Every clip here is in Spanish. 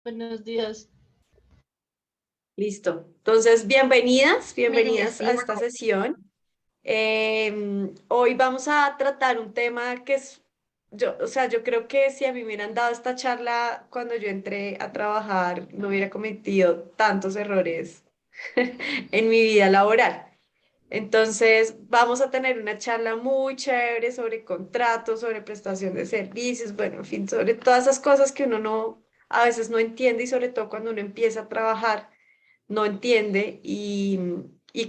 Buenos días. Listo. Entonces, bienvenidas a Sí. esta sesión. Hoy vamos a tratar un tema que es, yo creo que si a mí me hubieran dado esta charla cuando yo entré a trabajar, no hubiera cometido tantos errores en mi vida laboral. Entonces, vamos a tener una charla muy chévere sobre contratos, sobre prestación de servicios, bueno, en fin, sobre todas esas cosas que uno no, a veces no entiende y sobre todo cuando uno empieza a trabajar no entiende y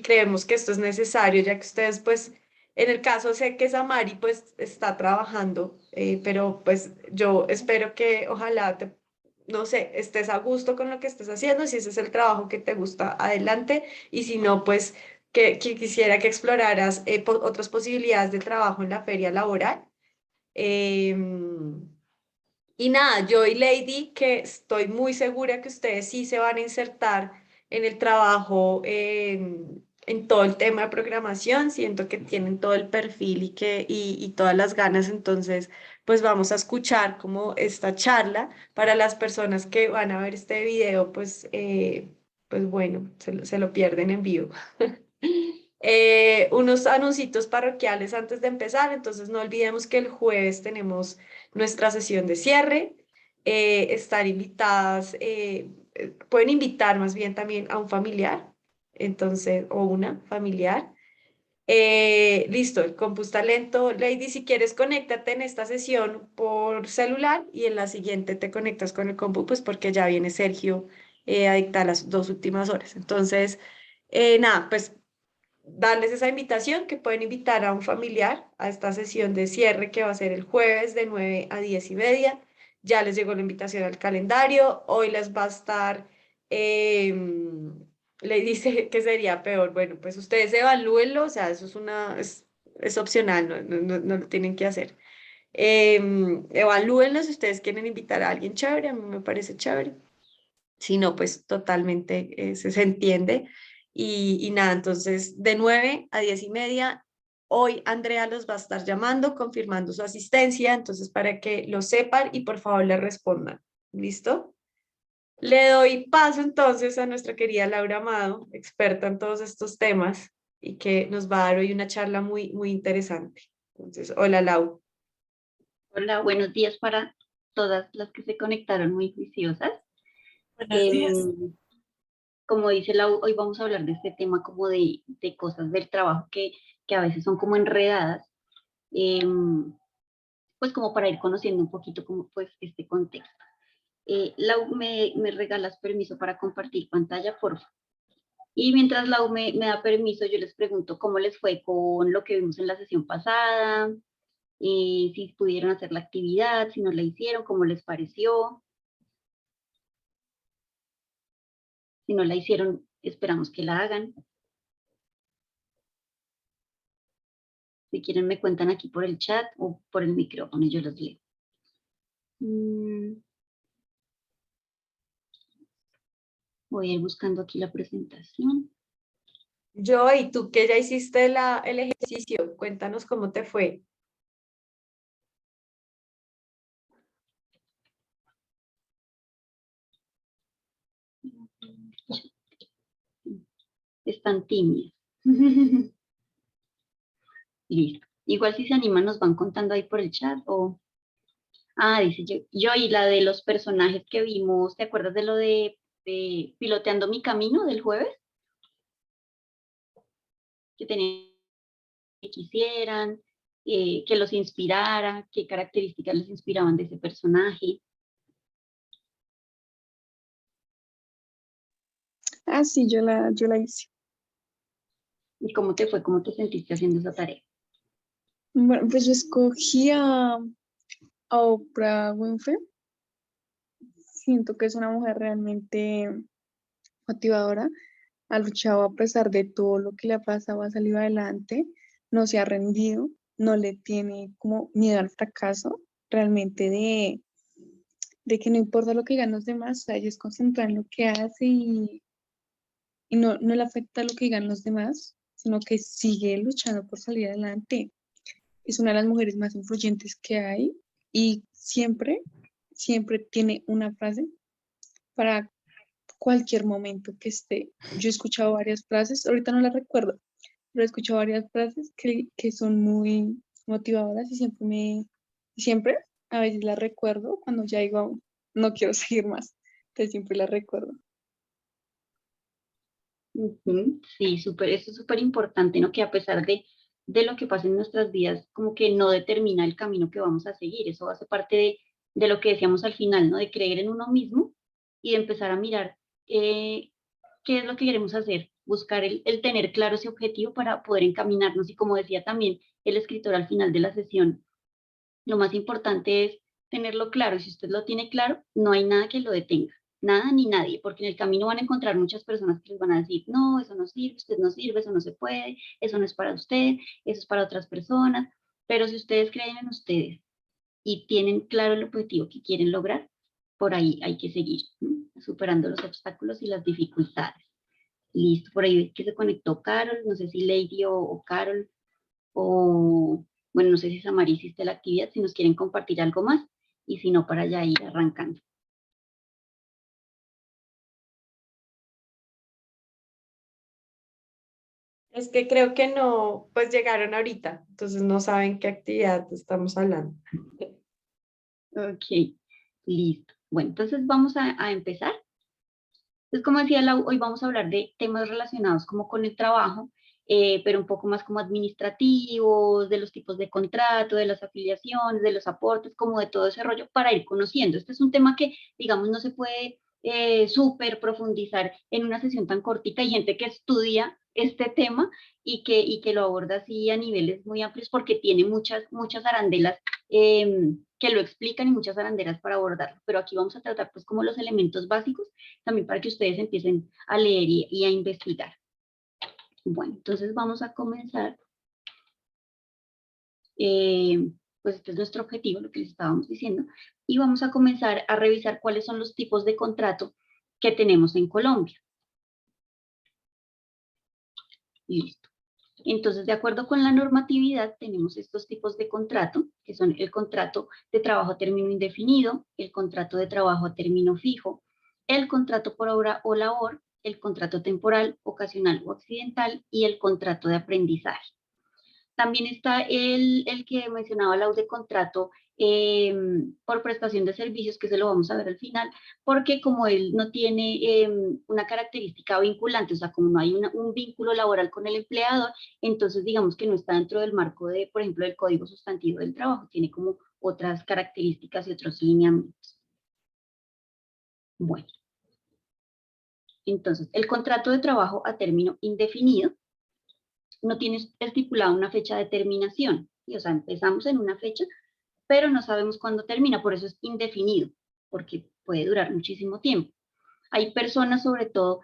creemos que esto es necesario, ya que ustedes, pues, en el caso sé que Samari, pues, está trabajando, pero pues yo espero que ojalá te, no sé, estés a gusto con lo que estés haciendo, si ese es el trabajo que te gusta, adelante, y si no, pues, que quisiera que exploraras otras posibilidades de trabajo en la feria laboral. Em, y nada, yo y Lady, que estoy muy segura que ustedes sí se van a insertar en el trabajo, en todo el tema de programación, siento que tienen todo el perfil y todas las ganas, entonces pues vamos a escuchar como esta charla para las personas que van a ver este video, pues bueno, se lo pierden en vivo. Unos anuncios parroquiales antes de empezar, entonces no olvidemos que el jueves tenemos nuestra sesión de cierre. Están invitadas, pueden invitar más bien también a un familiar, entonces, o una familiar. Listo, el compu está lento. Lady, si quieres, conéctate en esta sesión por celular y en la siguiente te conectas con el compu, pues porque ya viene Sergio a dictar las 2 últimas horas. Entonces, nada, pues darles esa invitación que pueden invitar a un familiar a esta sesión de cierre que va a ser el jueves de 9 a 10:30. Ya les llegó la invitación al calendario. Hoy les va a estar, le dice que sería peor. Bueno, pues ustedes evalúenlo, o sea, eso es opcional, no lo tienen que hacer. Evalúenlo si ustedes quieren invitar a alguien chévere, a mí me parece chévere. Si no, pues totalmente se entiende. Y nada, entonces de 9 a 10:30, hoy Andrea los va a estar llamando, confirmando su asistencia, entonces para que lo sepan y por favor le respondan. ¿Listo? Le doy paso entonces a nuestra querida Laura Amado, experta en todos estos temas y que nos va a dar hoy una charla muy, muy interesante. Entonces, hola Lau. Hola, buenos días para todas las que se conectaron muy juiciosas. Buenos días. Em, Como dice Lau, hoy vamos a hablar de este tema como de cosas del trabajo que a veces son como enredadas, em, pues como para ir conociendo un poquito como pues este contexto. Lau, me regalas permiso para compartir pantalla, por favor. Y mientras Lau me da permiso, yo les pregunto cómo les fue con lo que vimos en la sesión pasada, si pudieron hacer la actividad, si no la hicieron, cómo les pareció. Si no la hicieron, esperamos que la hagan. Si quieren, me cuentan aquí por el chat o por el micrófono y yo los leo. Mm, Voy a ir buscando aquí la presentación. Yo, y tú que ya hiciste el ejercicio, cuéntanos cómo te fue. Están tímidas. Listo. Igual si se animan nos van contando ahí por el chat o... Ah, dice yo y la de los personajes que vimos, ¿te acuerdas de lo de Piloteando mi camino del jueves? Que tenían que quisieran, que los inspirara, qué características les inspiraban de ese personaje. Ah, sí, yo la hice. ¿Y cómo te fue? ¿Cómo te sentiste haciendo esa tarea? Bueno, pues yo escogí a Oprah Winfrey. Siento que es una mujer realmente motivadora. Ha luchado a pesar de todo lo que le ha pasado, ha salido adelante, no se ha rendido, no le tiene como miedo al fracaso, realmente de que no importa lo que digan los demás, o sea, ella es concentrada en lo que hace y no le afecta lo que digan los demás, sino que sigue luchando por salir adelante. Es una de las mujeres más influyentes que hay y siempre tiene una frase para cualquier momento que esté. Yo he escuchado varias frases, ahorita no las recuerdo, pero he escuchado varias frases que son muy motivadoras y siempre a veces las recuerdo cuando ya digo, no quiero seguir más, entonces siempre las recuerdo. Ujú, sí, súper, eso es súper importante, ¿no? Que a pesar de lo que pasa en nuestras vidas, como que no determina el camino que vamos a seguir. Eso hace parte de lo que decíamos al final, ¿no? De creer en uno mismo y de empezar a mirar eh, qué es lo que queremos hacer, buscar el tener claro ese objetivo para poder encaminarnos. Y como decía también el escritor al final de la sesión, lo más importante es tenerlo claro, y si usted lo tiene claro, no hay nada que lo detenga, nada ni nadie, porque en el camino van a encontrar muchas personas que les van a decir, no, eso no sirve, usted no sirve, eso no se puede, eso no es para usted, eso es para otras personas, pero si ustedes creen en ustedes y tienen claro el objetivo que quieren lograr, por ahí hay que seguir, ¿no? Superando los obstáculos y las dificultades. Listo, por ahí que se conectó Carol, no sé si Lady o Carol, o bueno, no sé si Samari hiciste la actividad, si nos quieren compartir algo más, y si no, para ya ir arrancando. Es que creo que no, pues llegaron ahorita, entonces no saben qué actividad estamos hablando. Ok, listo. Bueno, entonces vamos a empezar. Entonces, como decía Lau, hoy vamos a hablar de temas relacionados como con el trabajo, pero un poco más como administrativos, de los tipos de contrato, de las afiliaciones, de los aportes, como de todo ese rollo para ir conociendo. Este es un tema que, digamos, no se puede súper profundizar en una sesión tan cortica. Hay gente que estudia este tema y que lo aborda así a niveles muy amplios porque tiene muchas arandelas que lo explican y muchas arandelas para abordarlo. Pero aquí vamos a tratar pues como los elementos básicos también para que ustedes empiecen a leer y a investigar. Bueno, entonces vamos a comenzar. Pues este es nuestro objetivo, lo que les estábamos diciendo, y vamos a comenzar a revisar cuáles son los tipos de contrato que tenemos en Colombia. Listo. Entonces, de acuerdo con la normatividad, tenemos estos tipos de contrato, que son el contrato de trabajo a término indefinido, el contrato de trabajo a término fijo, el contrato por obra o labor, el contrato temporal, ocasional o accidental y el contrato de aprendizaje. También está el que mencionaba Lau de contrato por prestación de servicios, que se lo vamos a ver al final, porque como él no tiene una característica vinculante, o sea, como no hay un vínculo laboral con el empleador, entonces digamos que no está dentro del marco de, por ejemplo, del Código Sustantivo del Trabajo, tiene como otras características y otros lineamientos. Bueno, entonces, el contrato de trabajo a término indefinido no tiene estipulada una fecha de terminación, ¿sí? O sea, empezamos en una fecha, pero no sabemos cuándo termina, por eso es indefinido, porque puede durar muchísimo tiempo. Hay personas, sobre todo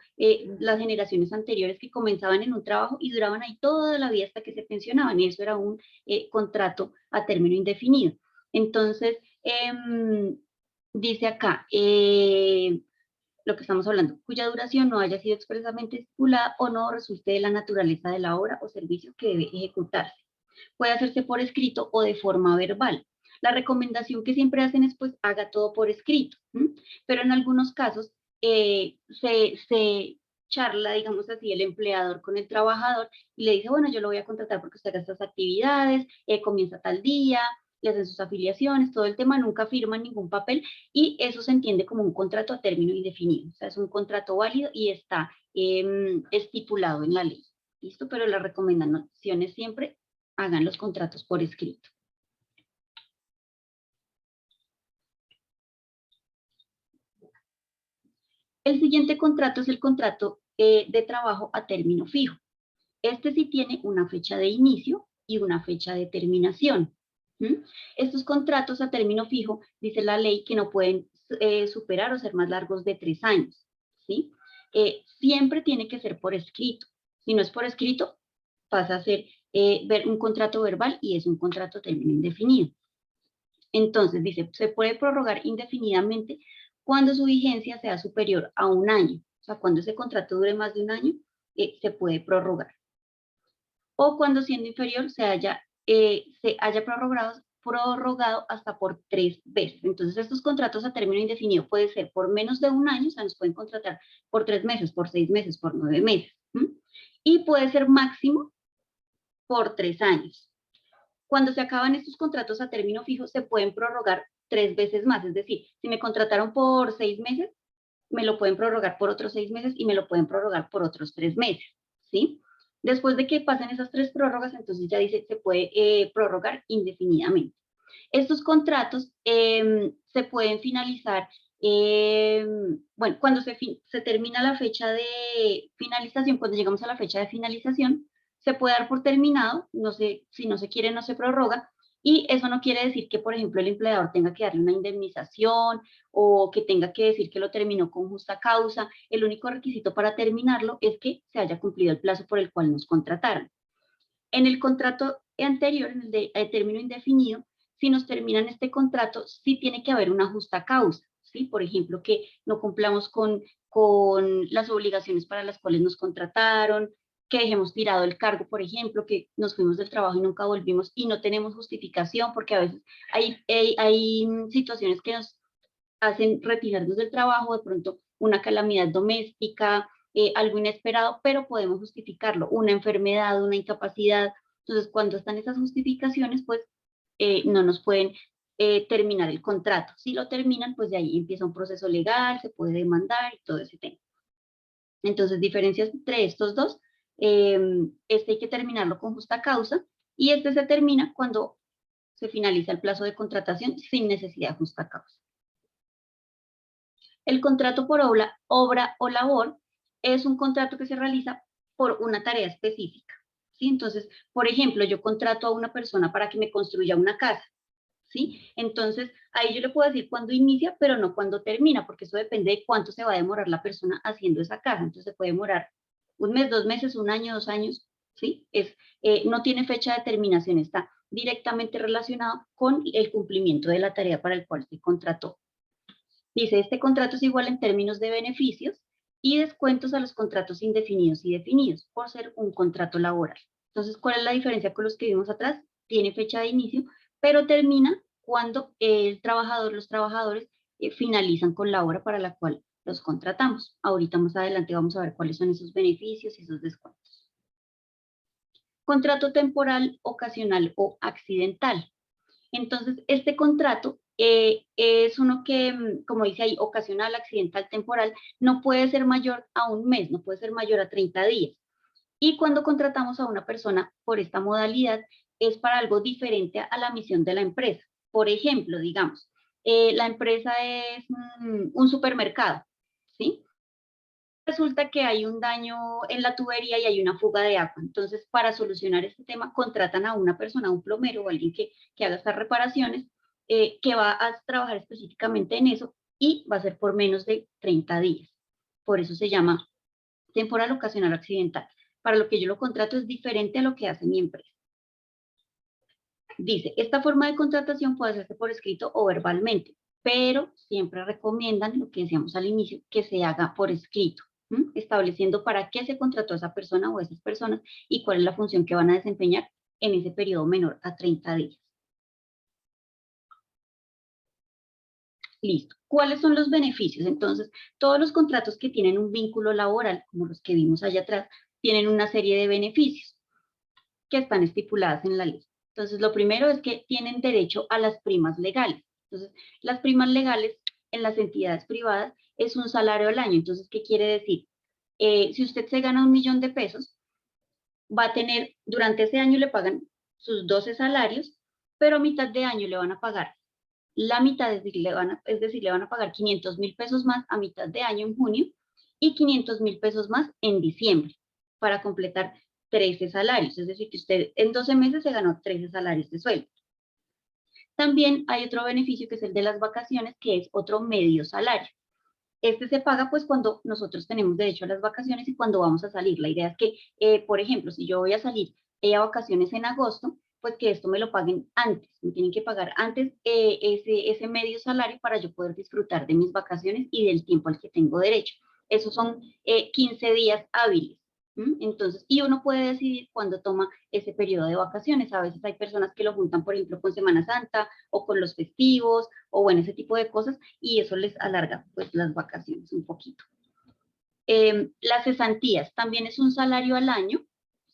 las generaciones anteriores, que comenzaban en un trabajo y duraban ahí toda la vida hasta que se pensionaban, y eso era un contrato a término indefinido. Entonces, dice acá, lo que estamos hablando, cuya duración no haya sido expresamente estipulada o no resulte de la naturaleza de la obra o servicio que debe ejecutarse. Puede hacerse por escrito o de forma verbal. La recomendación que siempre hacen es pues haga todo por escrito, ¿sí? Pero en algunos casos se charla, digamos así, el empleador con el trabajador y le dice, bueno, yo lo voy a contratar porque usted haga estas actividades, comienza tal día, le hacen sus afiliaciones, todo el tema, nunca firman ningún papel y eso se entiende como un contrato a término indefinido. O sea, es un contrato válido y está estipulado en la ley. ¿Listo? Pero las recomendaciones siempre hagan los contratos por escrito. El siguiente contrato es el contrato de trabajo a término fijo. Este sí tiene una fecha de inicio y una fecha de terminación. Estos contratos a término fijo, dice la ley, que no pueden superar o ser más largos de 3 años. ¿Sí? Siempre tiene que ser por escrito. Si no es por escrito, pasa a ser un contrato verbal y es un contrato a término indefinido. Entonces, dice, se puede prorrogar indefinidamente cuando su vigencia sea superior a 1 año. O sea, cuando ese contrato dure más de 1 año, se puede prorrogar. O cuando siendo inferior se haya prorrogado prorrogado hasta por 3 veces. Entonces, estos contratos a término indefinido puede ser por menos de un año, o sea, nos pueden contratar por 3 meses, por 6 meses, por 9 meses. Y puede ser máximo por 3 años. Cuando se acaban estos contratos a término fijo, se pueden prorrogar 3 veces más. Es decir, si me contrataron por 6 meses, me lo pueden prorrogar por otros 6 meses y me lo pueden prorrogar por otros 3 meses, ¿sí? Después de que pasen esas 3 prórrogas, entonces ya dice, se puede prorrogar indefinidamente. Estos contratos se pueden finalizar, bueno, cuando se termina la fecha de finalización, cuando llegamos a la fecha de finalización, se puede dar por terminado, no sé, si no se quiere no se prorroga, y eso no quiere decir que, por ejemplo, el empleador tenga que darle una indemnización o que tenga que decir que lo terminó con justa causa. El único requisito para terminarlo es que se haya cumplido el plazo por el cual nos contrataron. En el contrato anterior, en el de término indefinido, si nos terminan este contrato, sí tiene que haber una justa causa, ¿sí? Por ejemplo, que no cumplamos con las obligaciones para las cuales nos contrataron, que dejemos tirado el cargo, por ejemplo, que nos fuimos del trabajo y nunca volvimos y no tenemos justificación, porque a veces hay situaciones que nos hacen retirarnos del trabajo, de pronto una calamidad doméstica, algo inesperado, pero podemos justificarlo, una enfermedad, una incapacidad. Entonces, cuando están esas justificaciones, pues no nos pueden terminar el contrato. Si lo terminan, pues de ahí empieza un proceso legal, se puede demandar y todo ese tema. Entonces, diferencias entre estos dos, este hay que terminarlo con justa causa y este se termina cuando se finaliza el plazo de contratación sin necesidad de justa causa. El contrato por obra o labor es un contrato que se realiza por una tarea específica, ¿sí? Entonces, por ejemplo, yo contrato a una persona para que me construya una casa, ¿sí? Entonces, ahí yo le puedo decir cuándo inicia, pero no cuándo termina, porque eso depende de cuánto se va a demorar la persona haciendo esa casa. Entonces, se puede demorar 1 mes, 2 meses, 1 año, 2 años, ¿sí? No tiene fecha de terminación, está directamente relacionado con el cumplimiento de la tarea para el cual se contrató. Dice, este contrato es igual en términos de beneficios y descuentos a los contratos indefinidos y definidos, por ser un contrato laboral. Entonces, ¿cuál es la diferencia con los que vimos atrás? Tiene fecha de inicio, pero termina cuando el trabajador, los trabajadores finalizan con la obra para la cual los contratamos. Ahorita más adelante vamos a ver cuáles son esos beneficios y esos descuentos. Contrato temporal, ocasional o accidental. Entonces, este contrato es uno que, como dice ahí, ocasional, accidental, temporal, no puede ser mayor a 1 mes, no puede ser mayor a 30 días. Y cuando contratamos a una persona por esta modalidad, es para algo diferente a la misión de la empresa. Por ejemplo, digamos, la empresa es un supermercado, ¿sí? Resulta que hay un daño en la tubería y hay una fuga de agua. Entonces, para solucionar este tema, contratan a una persona, a un plomero o alguien que haga estas reparaciones, que va a trabajar específicamente en eso y va a ser por menos de 30 días. Por eso se llama temporal, ocasional, accidental. Para lo que yo lo contrato es diferente a lo que hace mi empresa. Dice, esta forma de contratación puede hacerse por escrito o verbalmente, pero siempre recomiendan, lo que decíamos al inicio, que se haga por escrito, estableciendo para qué se contrató a esa persona o a esas personas y cuál es la función que van a desempeñar en ese periodo menor a 30 días. Listo. ¿Cuáles son los beneficios? Entonces, todos los contratos que tienen un vínculo laboral, como los que vimos allá atrás, tienen una serie de beneficios que están estipuladas en la ley. Entonces, lo primero es que tienen derecho a las primas legales. Entonces, las primas legales en las entidades privadas es un salario al año. Entonces, ¿qué quiere decir? Si usted se gana 1 millón de pesos, va a tener, durante ese año le pagan sus 12 salarios, pero a mitad de año le van a pagar la mitad, es decir, le van a pagar 500.000 pesos más a mitad de año en junio y 500.000 pesos más en diciembre para completar 13 salarios, es decir, que usted en 12 meses se ganó 13 salarios de sueldo. También hay otro beneficio que es el de las vacaciones, que es otro medio salario. Este se paga pues cuando nosotros tenemos derecho a las vacaciones y cuando vamos a salir. La idea es que, por ejemplo, si yo voy a salir a vacaciones en agosto, pues que esto me lo paguen antes, me tienen que pagar antes ese medio salario para yo poder disfrutar de mis vacaciones y del tiempo al que tengo derecho. Esos son 15 días hábiles, Entonces, y uno puede decidir cuándo toma ese periodo de vacaciones. A veces hay personas que lo juntan, por ejemplo, con Semana Santa o con los festivos o bueno, ese tipo de cosas, y eso les alarga pues las vacaciones un poquito. Las cesantías también es un salario al año,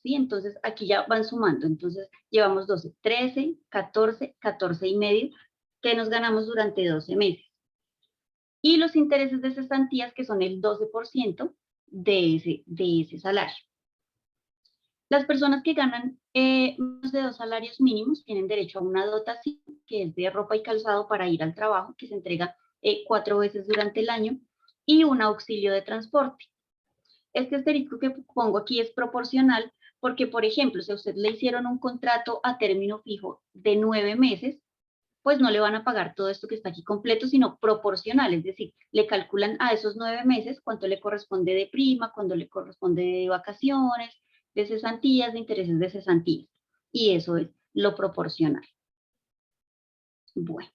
¿sí? Entonces aquí ya van sumando, entonces llevamos 12, 13, 14, 14 y medio que nos ganamos durante 12 meses. Y los intereses de cesantías que son el 12% de ese salario. Las personas que ganan menos de 2 salarios mínimos tienen derecho a una dotación que es de ropa y calzado para ir al trabajo, que se entrega 4 veces durante el año, y un auxilio de transporte. Este asterisco que pongo aquí es proporcional porque, por ejemplo, si a usted le hicieron un contrato a término fijo de 9 meses, pues no le van a pagar todo esto que está aquí completo, sino proporcional, es decir, le calculan a esos 9 meses cuánto le corresponde de prima, cuánto le corresponde de vacaciones, de cesantías, de intereses de cesantías. Y eso es lo proporcional. Bueno.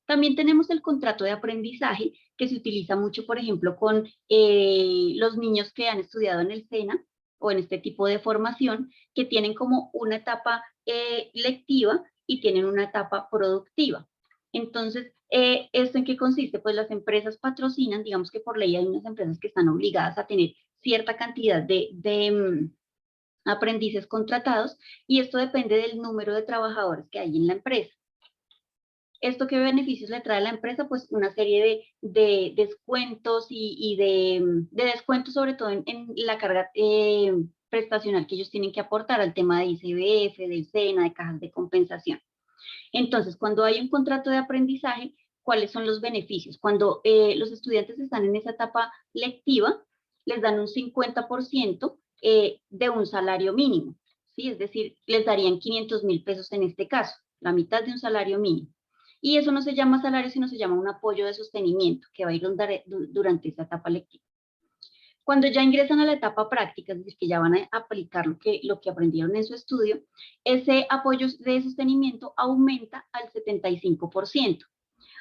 También tenemos el contrato de aprendizaje, que se utiliza mucho, por ejemplo, con los niños que han estudiado en el SENA o en este tipo de formación, que tienen como una etapa lectiva y tienen una etapa productiva. Entonces, ¿esto en qué consiste? Pues las empresas patrocinan, digamos que por ley hay unas empresas que están obligadas a tener cierta cantidad de aprendices contratados, y esto depende del número de trabajadores que hay en la empresa. ¿Esto qué beneficios le trae a la empresa? Pues una serie de descuentos y de descuentos, sobre todo en la carga prestacional que ellos tienen que aportar al tema de ICBF, del SENA, de cajas de compensación. Entonces, cuando hay un contrato de aprendizaje, ¿cuáles son los beneficios? Cuando los estudiantes están en esa etapa lectiva, les dan un 50% de un salario mínimo, ¿sí? Es decir, les darían 500.000 pesos en este caso, la mitad de un salario mínimo. Y eso no se llama salario, sino se llama un apoyo de sostenimiento que va a ir durante esta etapa lectiva. Cuando ya ingresan a la etapa práctica, es decir, que ya van a aplicar lo que aprendieron en su estudio, ese apoyo de sostenimiento aumenta al 75%.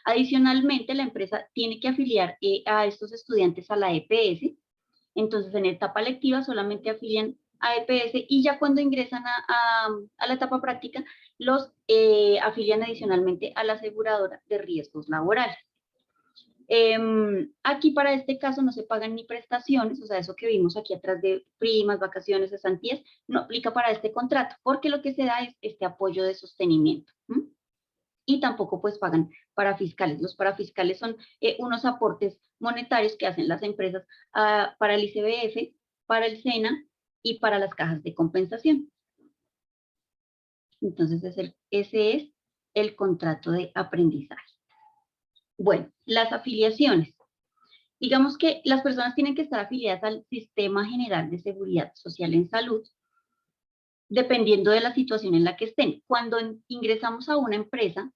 Adicionalmente, la empresa tiene que afiliar a estos estudiantes a la EPS. Entonces, en etapa lectiva solamente afilian a EPS, y ya cuando ingresan a la etapa práctica, los afilian adicionalmente a la aseguradora de riesgos laborales. Aquí para este caso no se pagan ni prestaciones, o sea, eso que vimos aquí atrás de primas, vacaciones, cesantías, no aplica para este contrato, porque lo que se da es este apoyo de sostenimiento. Y tampoco pues pagan parafiscales. Los parafiscales son unos aportes monetarios que hacen las empresas para el ICBF, para el SENA y para las cajas de compensación. Entonces ese es el contrato de aprendizaje. Bueno, las afiliaciones. Digamos que las personas tienen que estar afiliadas al Sistema General de Seguridad Social en Salud, dependiendo de la situación en la que estén. Cuando ingresamos a una empresa,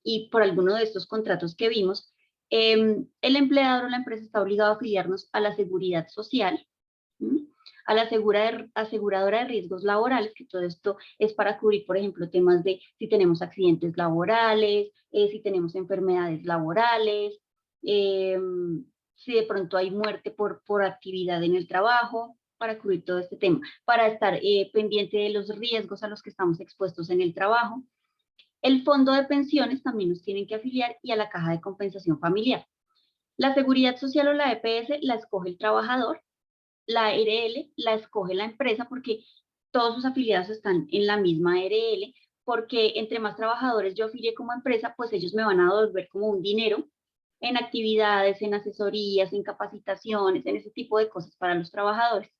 y por alguno de estos contratos que vimos, el empleador o la empresa está obligado a afiliarnos a la seguridad social, a la aseguradora de riesgos laborales, que todo esto es para cubrir, por ejemplo, temas de si tenemos accidentes laborales, si tenemos enfermedades laborales, si de pronto hay muerte por actividad en el trabajo, para cubrir todo este tema, para estar pendiente de los riesgos a los que estamos expuestos en el trabajo. El fondo de pensiones también nos tienen que afiliar, y a la caja de compensación familiar. La seguridad social o la EPS la escoge el trabajador, la ARL la escoge la empresa, porque todos sus afiliados están en la misma ARL, porque entre más trabajadores yo afilié como empresa, pues ellos me van a devolver como un dinero en actividades, en asesorías, en capacitaciones, en ese tipo de cosas para los trabajadores.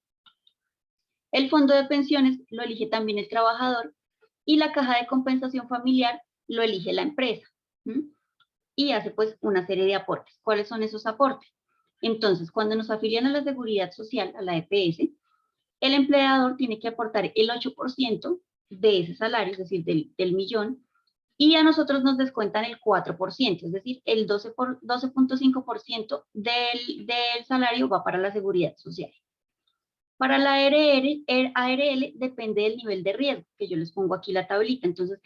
El fondo de pensiones lo elige también el trabajador, y la caja de compensación familiar lo elige la empresa. Y hace pues una serie de aportes. ¿Cuáles son esos aportes? Entonces, cuando nos afilian a la seguridad social, a la EPS, el empleador tiene que aportar el 8% de ese salario, es decir, del millón, y a nosotros nos descuentan el 4%, es decir, el 12.5% del salario va para la seguridad social. Para la ARL depende del nivel de riesgo, que yo les pongo aquí la tablita. Entonces,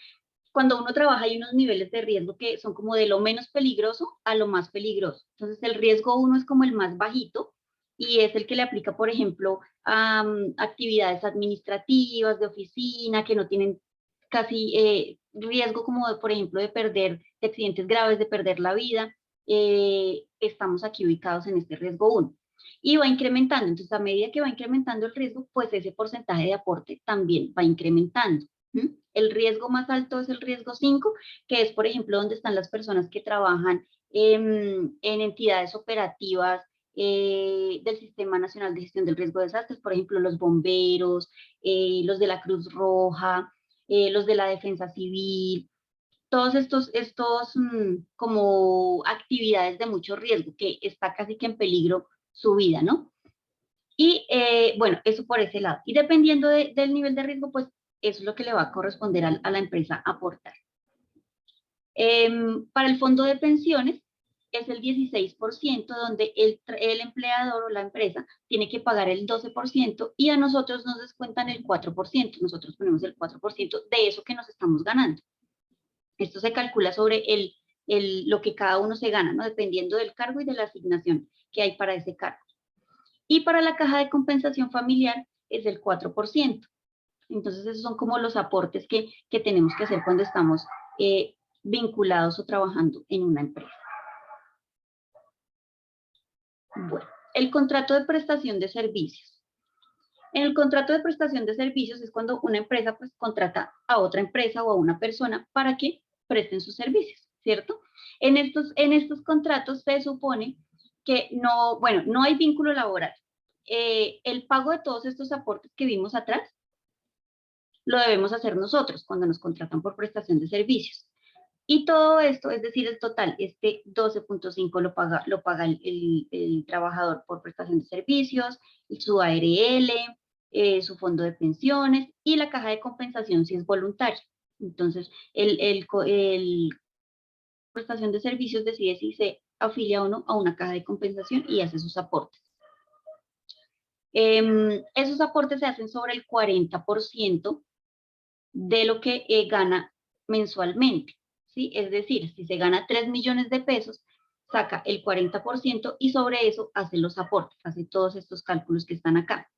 cuando uno trabaja hay unos niveles de riesgo que son como de lo menos peligroso a lo más peligroso. Entonces, el riesgo 1 es como el más bajito, y es el que le aplica, por ejemplo, a actividades administrativas, de oficina, que no tienen casi riesgo como, por ejemplo, de accidentes graves, de perder la vida. Estamos aquí ubicados en este riesgo 1. Y va incrementando, entonces a medida que va incrementando el riesgo, pues ese porcentaje de aporte también va incrementando. El riesgo más alto es el riesgo 5, que es, por ejemplo, donde están las personas que trabajan en entidades operativas del Sistema Nacional de Gestión del Riesgo de Desastres, por ejemplo, los bomberos, los de la Cruz Roja, los de la Defensa Civil, todos estos como actividades de mucho riesgo, que está casi que en peligro su vida, ¿no? Y bueno, eso por ese lado. Y dependiendo del nivel de riesgo, pues eso es lo que le va a corresponder a la empresa aportar. Para el fondo de pensiones es el 16%, donde el empleador o la empresa tiene que pagar el 12% y a nosotros nos descuentan el 4%. Nosotros ponemos el 4% de eso que nos estamos ganando. Esto se calcula sobre lo que cada uno se gana, ¿no? Dependiendo del cargo y de la asignación que hay para ese cargo. Y para la caja de compensación familiar es el 4%. Entonces esos son como los aportes que tenemos que hacer cuando estamos vinculados o trabajando en una empresa. Bueno, el contrato de prestación de servicios. En el contrato de prestación de servicios es cuando una empresa pues contrata a otra empresa o a una persona para que presten sus servicios, ¿cierto? En estos contratos se supone que no, bueno, no hay vínculo laboral. El pago de todos estos aportes que vimos atrás lo debemos hacer nosotros cuando nos contratan por prestación de servicios. Y todo esto, es decir, el total, este 12.5 lo paga el trabajador por prestación de servicios, su ARL, su fondo de pensiones y la caja de compensación si es voluntaria. Entonces, el prestación de servicios decide si se afilia o no a una caja de compensación y hace sus aportes. Esos aportes se hacen sobre el 40% de lo que gana mensualmente, ¿sí? Es decir, si se gana 3 millones de pesos, saca el 40% y sobre eso hace los aportes, hace todos estos cálculos que están acá.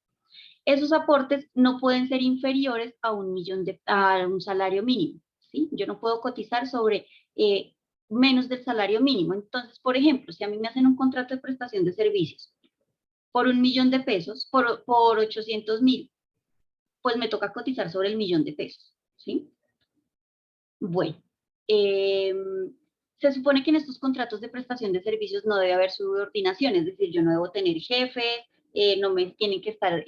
Esos aportes no pueden ser inferiores a un salario mínimo, ¿sí? Yo no puedo cotizar sobre menos del salario mínimo. Entonces, por ejemplo, si a mí me hacen un contrato de prestación de servicios por 1 millón de pesos, por 800.000, pues me toca cotizar sobre el 1 millón de pesos, ¿sí? Bueno, se supone que en estos contratos de prestación de servicios no debe haber subordinación, es decir, yo no debo tener jefe, no me tienen que estar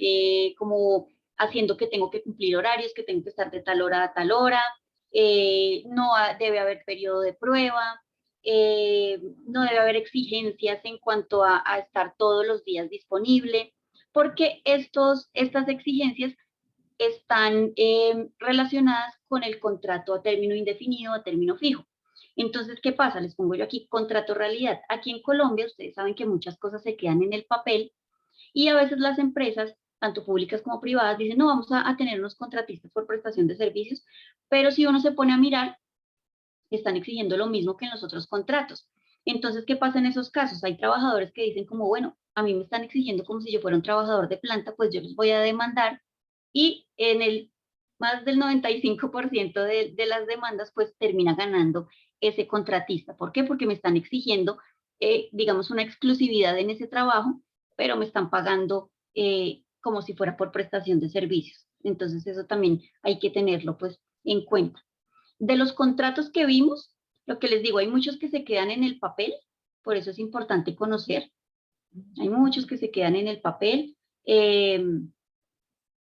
como haciendo que tengo que cumplir horarios, que tengo que estar de tal hora a tal hora, no debe haber periodo de prueba, no debe haber exigencias en cuanto a estar todos los días disponible, porque estas exigencias están relacionadas con el contrato a término indefinido, a término fijo. Entonces, ¿qué pasa? Les pongo yo aquí contrato realidad. Aquí en Colombia, ustedes saben que muchas cosas se quedan en el papel y a veces las empresas, tanto públicas como privadas, dicen, no, vamos a tener unos contratistas por prestación de servicios, pero si uno se pone a mirar, están exigiendo lo mismo que en los otros contratos. Entonces, ¿qué pasa en esos casos? Hay trabajadores que dicen como, bueno, a mí me están exigiendo como si yo fuera un trabajador de planta, pues yo los voy a demandar y en el más del 95% de las demandas, pues termina ganando ese contratista. ¿Por qué? Porque me están exigiendo, digamos, una exclusividad en ese trabajo, pero me están pagando como si fuera por prestación de servicios. Entonces, eso también hay que tenerlo, pues, en cuenta. De los contratos que vimos, lo que les digo, hay muchos que se quedan en el papel, por eso es importante conocer. Hay muchos que se quedan en el papel.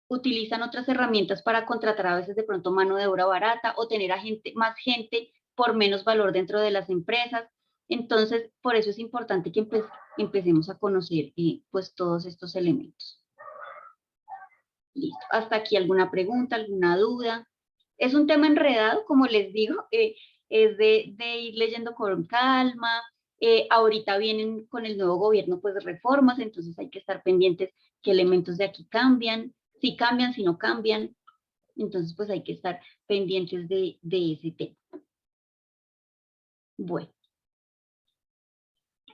Utilizan otras herramientas para contratar a veces de pronto mano de obra barata o tener más gente por menos valor dentro de las empresas. Entonces, por eso es importante que empecemos a conocer pues todos estos elementos. Listo. Hasta aquí alguna pregunta, alguna duda. Es un tema enredado, como les digo, es de ir leyendo con calma. Ahorita vienen con el nuevo gobierno pues reformas, entonces hay que estar pendientes qué elementos de aquí cambian, si cambian, si no cambian. Entonces pues hay que estar pendientes de ese tema. Bueno,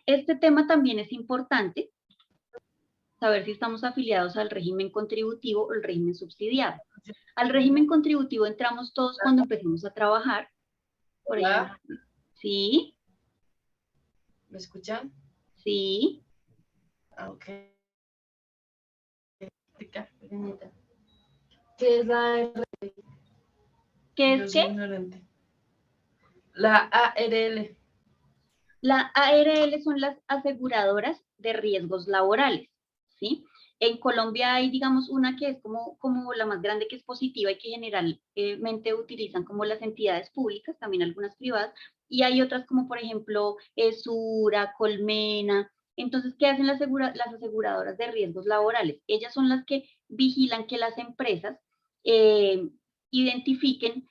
este tema también es importante saber si estamos afiliados al régimen contributivo o el régimen subsidiado. Al régimen contributivo entramos todos cuando empecemos a trabajar. Por Hola. ejemplo, ¿sí? ¿Me escuchan? Sí. Ah, ok. Pequeñita. ¿Qué es la ARL? ¿Qué Yo es soy qué? ignorante. La ARL. La ARL son las aseguradoras de riesgos laborales, ¿sí? En Colombia hay, digamos, una que es como la más grande, que es positiva y que generalmente utilizan como las entidades públicas, también algunas privadas, y hay otras como, por ejemplo, Sura, Colmena. Entonces, ¿qué hacen las aseguradoras de riesgos laborales? Ellas son las que vigilan que las empresas identifiquen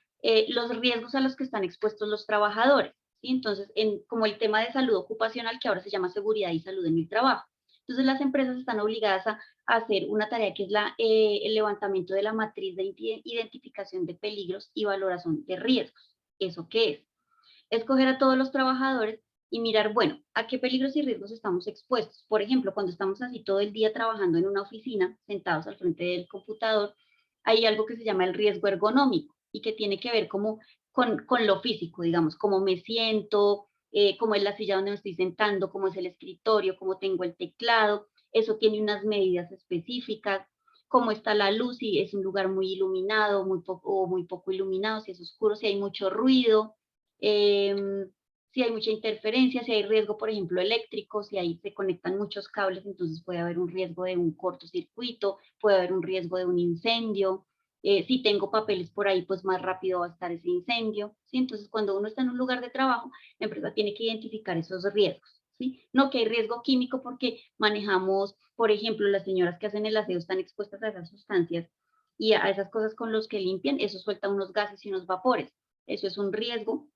los riesgos a los que están expuestos los trabajadores. ¿Sí? Entonces, como el tema de salud ocupacional, que ahora se llama seguridad y salud en el trabajo. Entonces, las empresas están obligadas a hacer una tarea que es el levantamiento de la matriz de identificación de peligros y valoración de riesgos. ¿Eso qué es? Escoger a todos los trabajadores y mirar, bueno, a qué peligros y riesgos estamos expuestos. Por ejemplo, cuando estamos así todo el día trabajando en una oficina, sentados al frente del computador, hay algo que se llama el riesgo ergonómico y que tiene que ver como con lo físico, digamos, cómo me siento, cómo es la silla donde me estoy sentando, cómo es el escritorio, cómo tengo el teclado. Eso tiene unas medidas específicas, cómo está la luz, si es un lugar muy iluminado, muy poco iluminado, si es oscuro, si hay mucho ruido, si hay mucha interferencia, si hay riesgo, por ejemplo, eléctrico, si ahí se conectan muchos cables, entonces puede haber un riesgo de un cortocircuito, puede haber un riesgo de un incendio. Si tengo papeles por ahí, pues más rápido va a estar ese incendio, ¿sí? Entonces, cuando uno está en un lugar de trabajo, la empresa tiene que identificar esos riesgos, ¿sí? No que hay riesgo químico porque manejamos, por ejemplo, las señoras que hacen el aseo están expuestas a esas sustancias y a esas cosas con los que limpian, eso suelta unos gases y unos vapores. Eso es un riesgo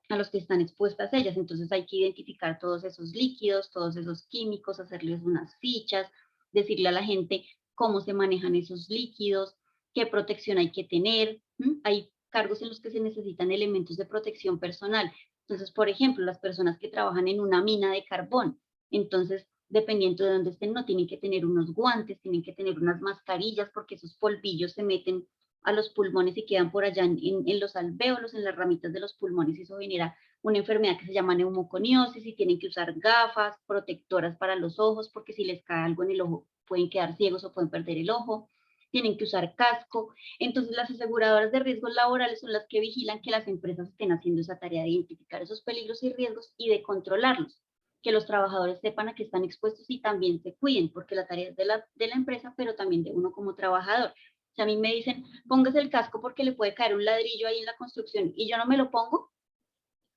a los que están expuestas ellas. Entonces hay que identificar todos esos líquidos, todos esos químicos, hacerles unas fichas, decirle a la gente cómo se manejan esos líquidos, qué protección hay que tener. Hay cargos en los que se necesitan elementos de protección personal. Entonces, por ejemplo, las personas que trabajan en una mina de carbón, entonces, dependiendo de dónde estén, no tienen que tener unos guantes, tienen que tener unas mascarillas porque esos polvillos se meten a los pulmones y quedan por allá en los alvéolos, en las ramitas de los pulmones, y eso genera una enfermedad que se llama neumoconiosis y tienen que usar gafas protectoras para los ojos porque si les cae algo en el ojo pueden quedar ciegos o pueden perder el ojo, tienen que usar casco. Entonces las aseguradoras de riesgos laborales son las que vigilan que las empresas estén haciendo esa tarea de identificar esos peligros y riesgos y de controlarlos, que los trabajadores sepan a qué están expuestos y también se cuiden, porque la tarea es de la empresa, pero también de uno como trabajador. Si a mí me dicen, póngase el casco porque le puede caer un ladrillo ahí en la construcción y yo no me lo pongo,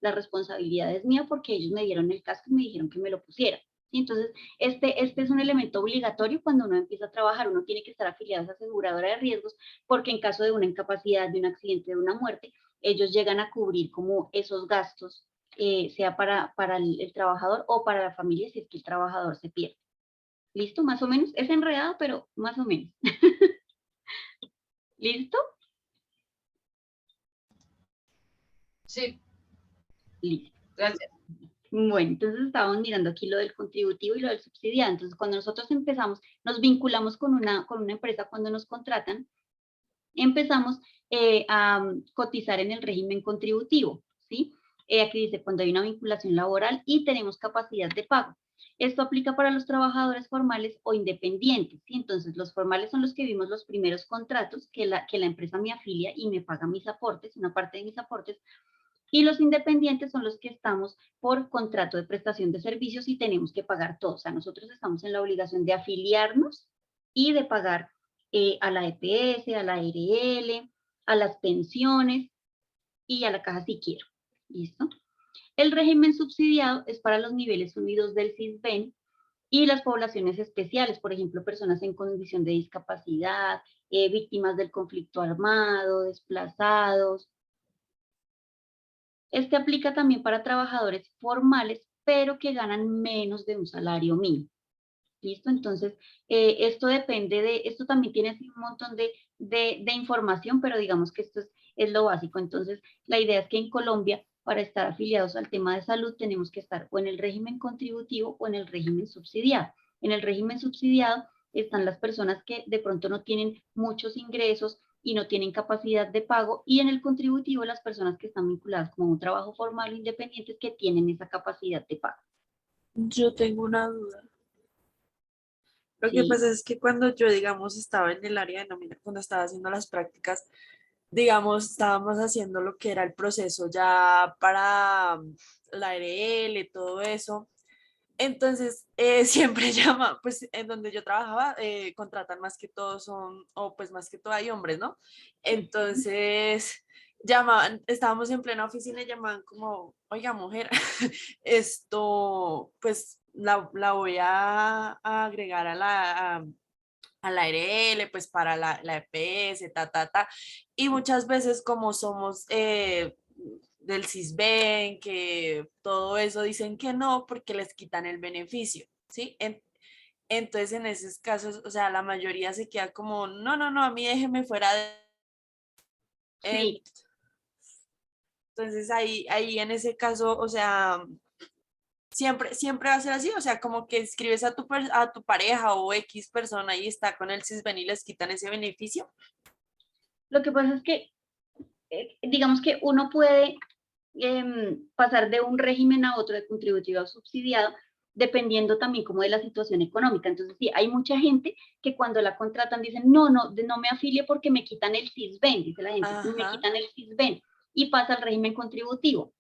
la responsabilidad es mía porque ellos me dieron el casco y me dijeron que me lo pusiera. ¿Sí? Entonces, este es un elemento obligatorio cuando uno empieza a trabajar. Uno tiene que estar afiliado a esa aseguradora de riesgos porque en caso de una incapacidad, de un accidente, de una muerte, ellos llegan a cubrir como esos gastos, sea para el trabajador o para la familia si es que el trabajador se pierde. ¿Listo? Más o menos. Es enredado, pero más o menos. ¿Listo? Sí, Listo. gracias. Bueno, entonces estábamos mirando aquí lo del contributivo y lo del subsidiado. Entonces, cuando nosotros empezamos, nos vinculamos con una empresa cuando nos contratan, empezamos a cotizar en el régimen contributivo, ¿sí? Aquí dice cuando hay una vinculación laboral y tenemos capacidad de pago. Esto aplica para los trabajadores formales o independientes, ¿sí? Entonces, los formales son los que vimos los primeros contratos que la empresa me afilia y me paga mis aportes, una parte de mis aportes, y los independientes son los que estamos por contrato de prestación de servicios y tenemos que pagar todos. O sea, nosotros estamos en la obligación de afiliarnos y de pagar a la EPS, a la ARL, a las pensiones y a la caja si quiero. ¿Listo? El régimen subsidiado es para los niveles 1 y 2 del SISBEN y las poblaciones especiales, por ejemplo, personas en condición de discapacidad, víctimas del conflicto armado, desplazados. Este aplica también para trabajadores formales, pero que ganan menos de un salario mínimo. ¿Listo? Entonces, esto esto también tiene así un montón de información, pero digamos que esto es lo básico. Entonces, la idea es que en Colombia, para estar afiliados al tema de salud, tenemos que estar o en el régimen contributivo o en el régimen subsidiado. En el régimen subsidiado están las personas que de pronto no tienen muchos ingresos y no tienen capacidad de pago, y en el contributivo las personas que están vinculadas como a un trabajo formal o independiente que tienen esa capacidad de pago. Yo tengo una duda. Lo que Sí, pasa es que cuando yo, digamos, estaba en el área de nómina, cuando estaba haciendo las prácticas, digamos, estábamos haciendo lo que era el proceso ya para la ARL, todo eso. Entonces, siempre llama, pues en donde yo trabajaba, contratan más que todo son, o pues más que todo hay hombres, ¿no? Entonces, llamaban, estábamos en plena oficina y llamaban como, oiga, mujer, esto, pues la voy a agregar a la ARL, pues para la EPS, ta. Y muchas veces como somos del CISBEN, que todo eso dicen que no porque les quitan el beneficio, ¿sí? Entonces en esos casos, o sea, la mayoría se queda como, no, a mí déjeme fuera de... En- sí. Entonces ahí en ese caso, o sea, siempre va a ser así, o sea, como que escribes a tu pareja o X persona y está con el CISBEN y les quitan ese beneficio. Lo que pasa es que, digamos que uno puede pasar de un régimen a otro de contributivo a subsidiado, dependiendo también como de la situación económica. Entonces, sí, hay mucha gente que cuando la contratan dicen, no me afilie porque me quitan el CISBEN, dice la gente, me Ajá, quitan el CISBEN, y pasa al régimen contributivo.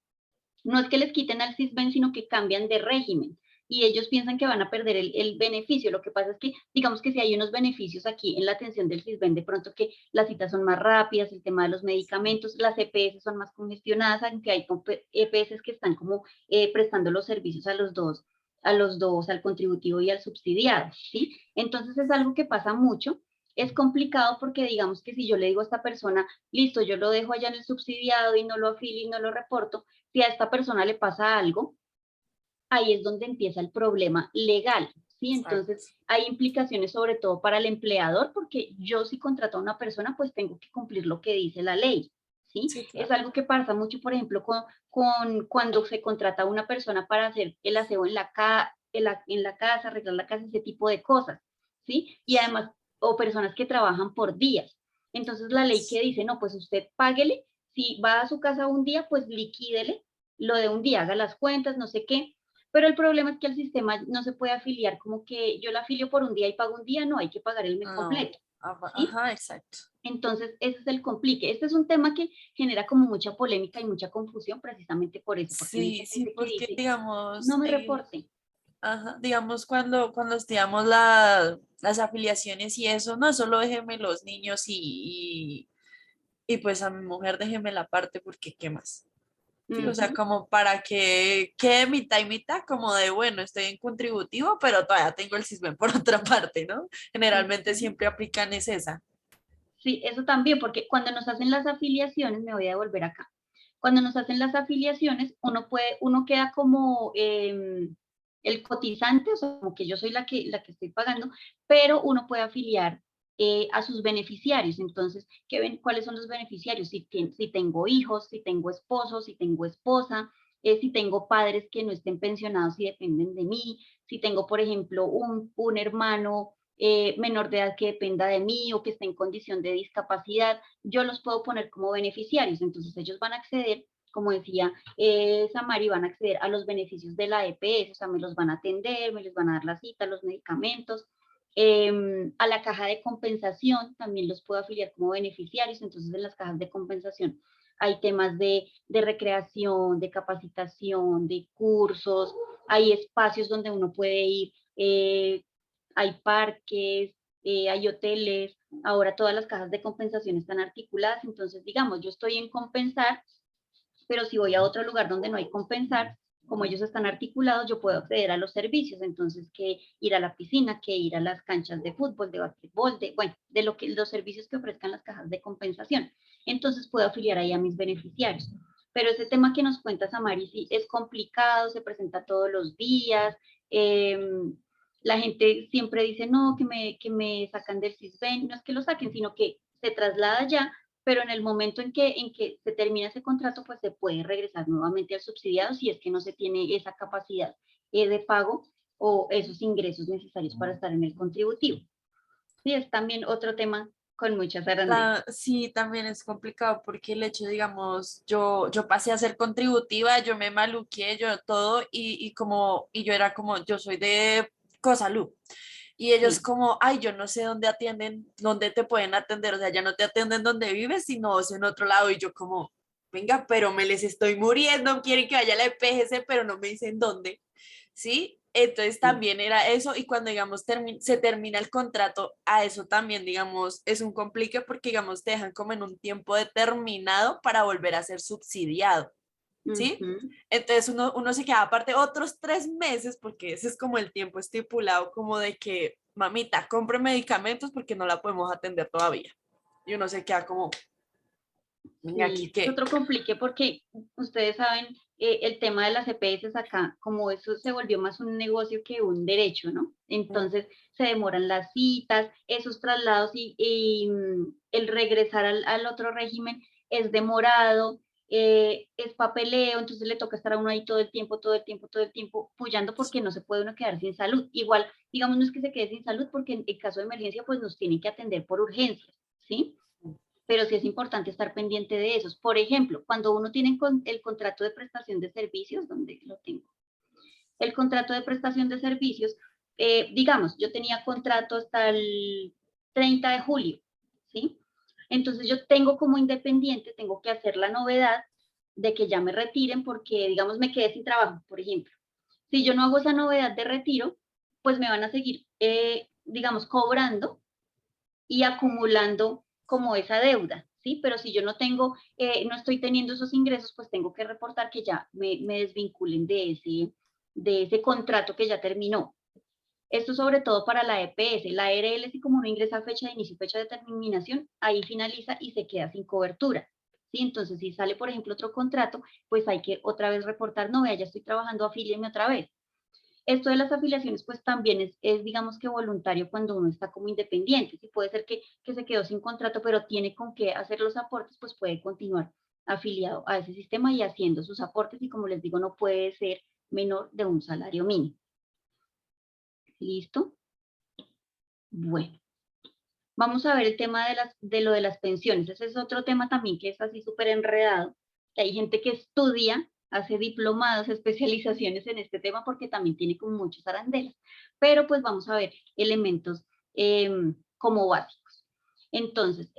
No es que les quiten al CISBEN, sino que cambian de régimen. Y ellos piensan que van a perder el beneficio. Lo que pasa es que, digamos que si hay unos beneficios aquí en la atención del CISBEN, de pronto que las citas son más rápidas, el tema de los medicamentos, las EPS son más congestionadas, aunque hay EPS que están como prestando los servicios a los dos, al contributivo y al subsidiado, ¿sí? Entonces es algo que pasa mucho. Es complicado porque digamos que si yo le digo a esta persona, listo, yo lo dejo allá en el subsidiado y no lo afilio y no lo reporto, si a esta persona le pasa algo, ahí es donde empieza el problema legal, ¿sí? Entonces, exacto. hay implicaciones sobre todo para el empleador, porque yo si contrato a una persona, pues tengo que cumplir lo que dice la ley, ¿sí? Sí, Es claro. algo que pasa mucho, por ejemplo, con cuando se contrata a una persona para hacer el aseo en la casa, arreglar la casa, ese tipo de cosas, ¿sí? Y además, o personas que trabajan por días. Entonces, la ley que dice, no, pues usted páguele, si va a su casa un día, pues liquídele lo de un día, haga las cuentas, no sé qué, pero el problema es que el sistema no se puede afiliar como que yo la afilio por un día y pago un día, no, hay que pagar el mes No, completo, ¿sí? ajá, exacto. Entonces, ese es el complique. Este es un tema que genera como mucha polémica y mucha confusión precisamente por eso, porque hay mucha Sí, gente que porque dice, no digamos, me reporte. ajá, digamos cuando estudiamos las afiliaciones y eso, no, solo déjeme los niños y pues a mi mujer déjeme la parte porque qué más. Sí, o sea, Ujú. como para que quede mitad y mitad, como de, bueno, estoy en contributivo, pero todavía tengo el CISBEN por otra parte, ¿no? Generalmente Ujú. siempre aplican es esa. Sí, eso también, porque cuando nos hacen las afiliaciones, me voy a devolver acá, cuando nos hacen las afiliaciones, uno queda como el cotizante, o sea, como que yo soy la que estoy pagando, pero uno puede afiliar a sus beneficiarios. Entonces, ¿cuáles son los beneficiarios? Si tengo hijos, si tengo esposos, si tengo esposa, si tengo padres que no estén pensionados y dependen de mí, si tengo, por ejemplo, un hermano menor de edad que dependa de mí o que esté en condición de discapacidad, yo los puedo poner como beneficiarios. Entonces ellos van a acceder, como decía Samari, van a acceder a los beneficios de la EPS, o sea, me los van a atender, me les van a dar la cita, los medicamentos. A la caja de compensación también los puedo afiliar como beneficiarios. Entonces en las cajas de compensación hay temas de recreación, de capacitación, de cursos, hay espacios donde uno puede ir, hay parques, hay hoteles, ahora todas las cajas de compensación están articuladas. Entonces digamos, yo estoy en compensar, pero si voy a otro lugar donde no hay compensar, como ellos están articulados, yo puedo acceder a los servicios. Entonces, que ir a la piscina, que ir a las canchas de fútbol, de básquetbol, bueno, de los servicios que ofrezcan las cajas de compensación. Entonces puedo afiliar ahí a mis beneficiarios. Pero ese tema que nos cuenta Samari sí es complicado, se presenta todos los días. eh, la gente siempre dice, no, que me sacan del CISBEN, no es que lo saquen, sino que se traslada ya, pero en el momento en que se termina ese contrato, pues se puede regresar nuevamente al subsidiado si es que no se tiene esa capacidad de pago o esos ingresos necesarios para estar en el contributivo. Sí, es también otro tema con muchas arandelas. Sí, también es complicado porque el hecho, digamos, yo pasé a ser contributiva, yo me maluqué, yo todo, y yo era como, yo soy de Cosalud. Y ellos Sí, como, ay, yo no sé dónde atienden, dónde te pueden atender, o sea, ya no te atienden donde vives, sino es en otro lado. Y yo como, venga, pero me les estoy muriendo, quieren que vaya a la EPGC, pero no me dicen dónde. ¿Sí? Entonces sí. también era eso y cuando, digamos, se termina el contrato, a eso también, digamos, es un complique porque, digamos, te dejan como en un tiempo determinado para volver a ser subsidiado, ¿sí? Ujú. Entonces uno se queda aparte otros 3 meses porque ese es como el tiempo estipulado como de que, mamita, compre medicamentos porque no la podemos atender todavía. Y uno se queda como, venga, aquí Sí, es qué. otro complique porque ustedes saben, el tema de las EPS acá, como eso se volvió más un negocio que un derecho, ¿no? Entonces se demoran las citas, esos traslados y el regresar al otro régimen es demorado, es papeleo, entonces le toca estar a uno ahí todo el tiempo, todo el tiempo, todo el tiempo, puyando porque no se puede uno quedar sin salud. Igual, digamos, no es que se quede sin salud porque en caso de emergencia, pues nos tienen que atender por urgencias, ¿sí? Pero sí es importante estar pendiente de esos. Por ejemplo, cuando uno tiene el contrato de prestación de servicios, donde lo tengo, el contrato de prestación de servicios, digamos, yo tenía contrato hasta el 30 de julio, ¿sí? Entonces yo tengo como independiente, tengo que hacer la novedad de que ya me retiren porque, digamos, me quedé sin trabajo, por ejemplo. Si yo no hago esa novedad de retiro, pues me van a seguir, digamos, cobrando y acumulando como esa deuda, ¿sí? Pero si yo no tengo, no estoy teniendo esos ingresos, pues tengo que reportar que ya me desvinculen de ese contrato que ya terminó. Esto sobre todo para la EPS, la ARL, si como no ingresa fecha de inicio y fecha de terminación, ahí finaliza y se queda sin cobertura. ¿Sí? Entonces, si sale, por ejemplo, otro contrato, pues hay que otra vez reportar, no, vea, ya estoy trabajando, afílienme otra vez. Esto de las afiliaciones, pues también digamos que voluntario cuando uno está como independiente. Si puede ser que se quedó sin contrato, pero tiene con qué hacer los aportes, pues puede continuar afiliado a ese sistema y haciendo sus aportes y como les digo, no puede ser menor de un salario mínimo. ¿Listo? Bueno, vamos a ver el tema de lo de las pensiones. Ese es otro tema también que es así súper enredado. Hay gente que estudia, hace diplomados, especializaciones en este tema porque también tiene como muchos arandelas. Pero pues vamos a ver elementos como básicos. Entonces,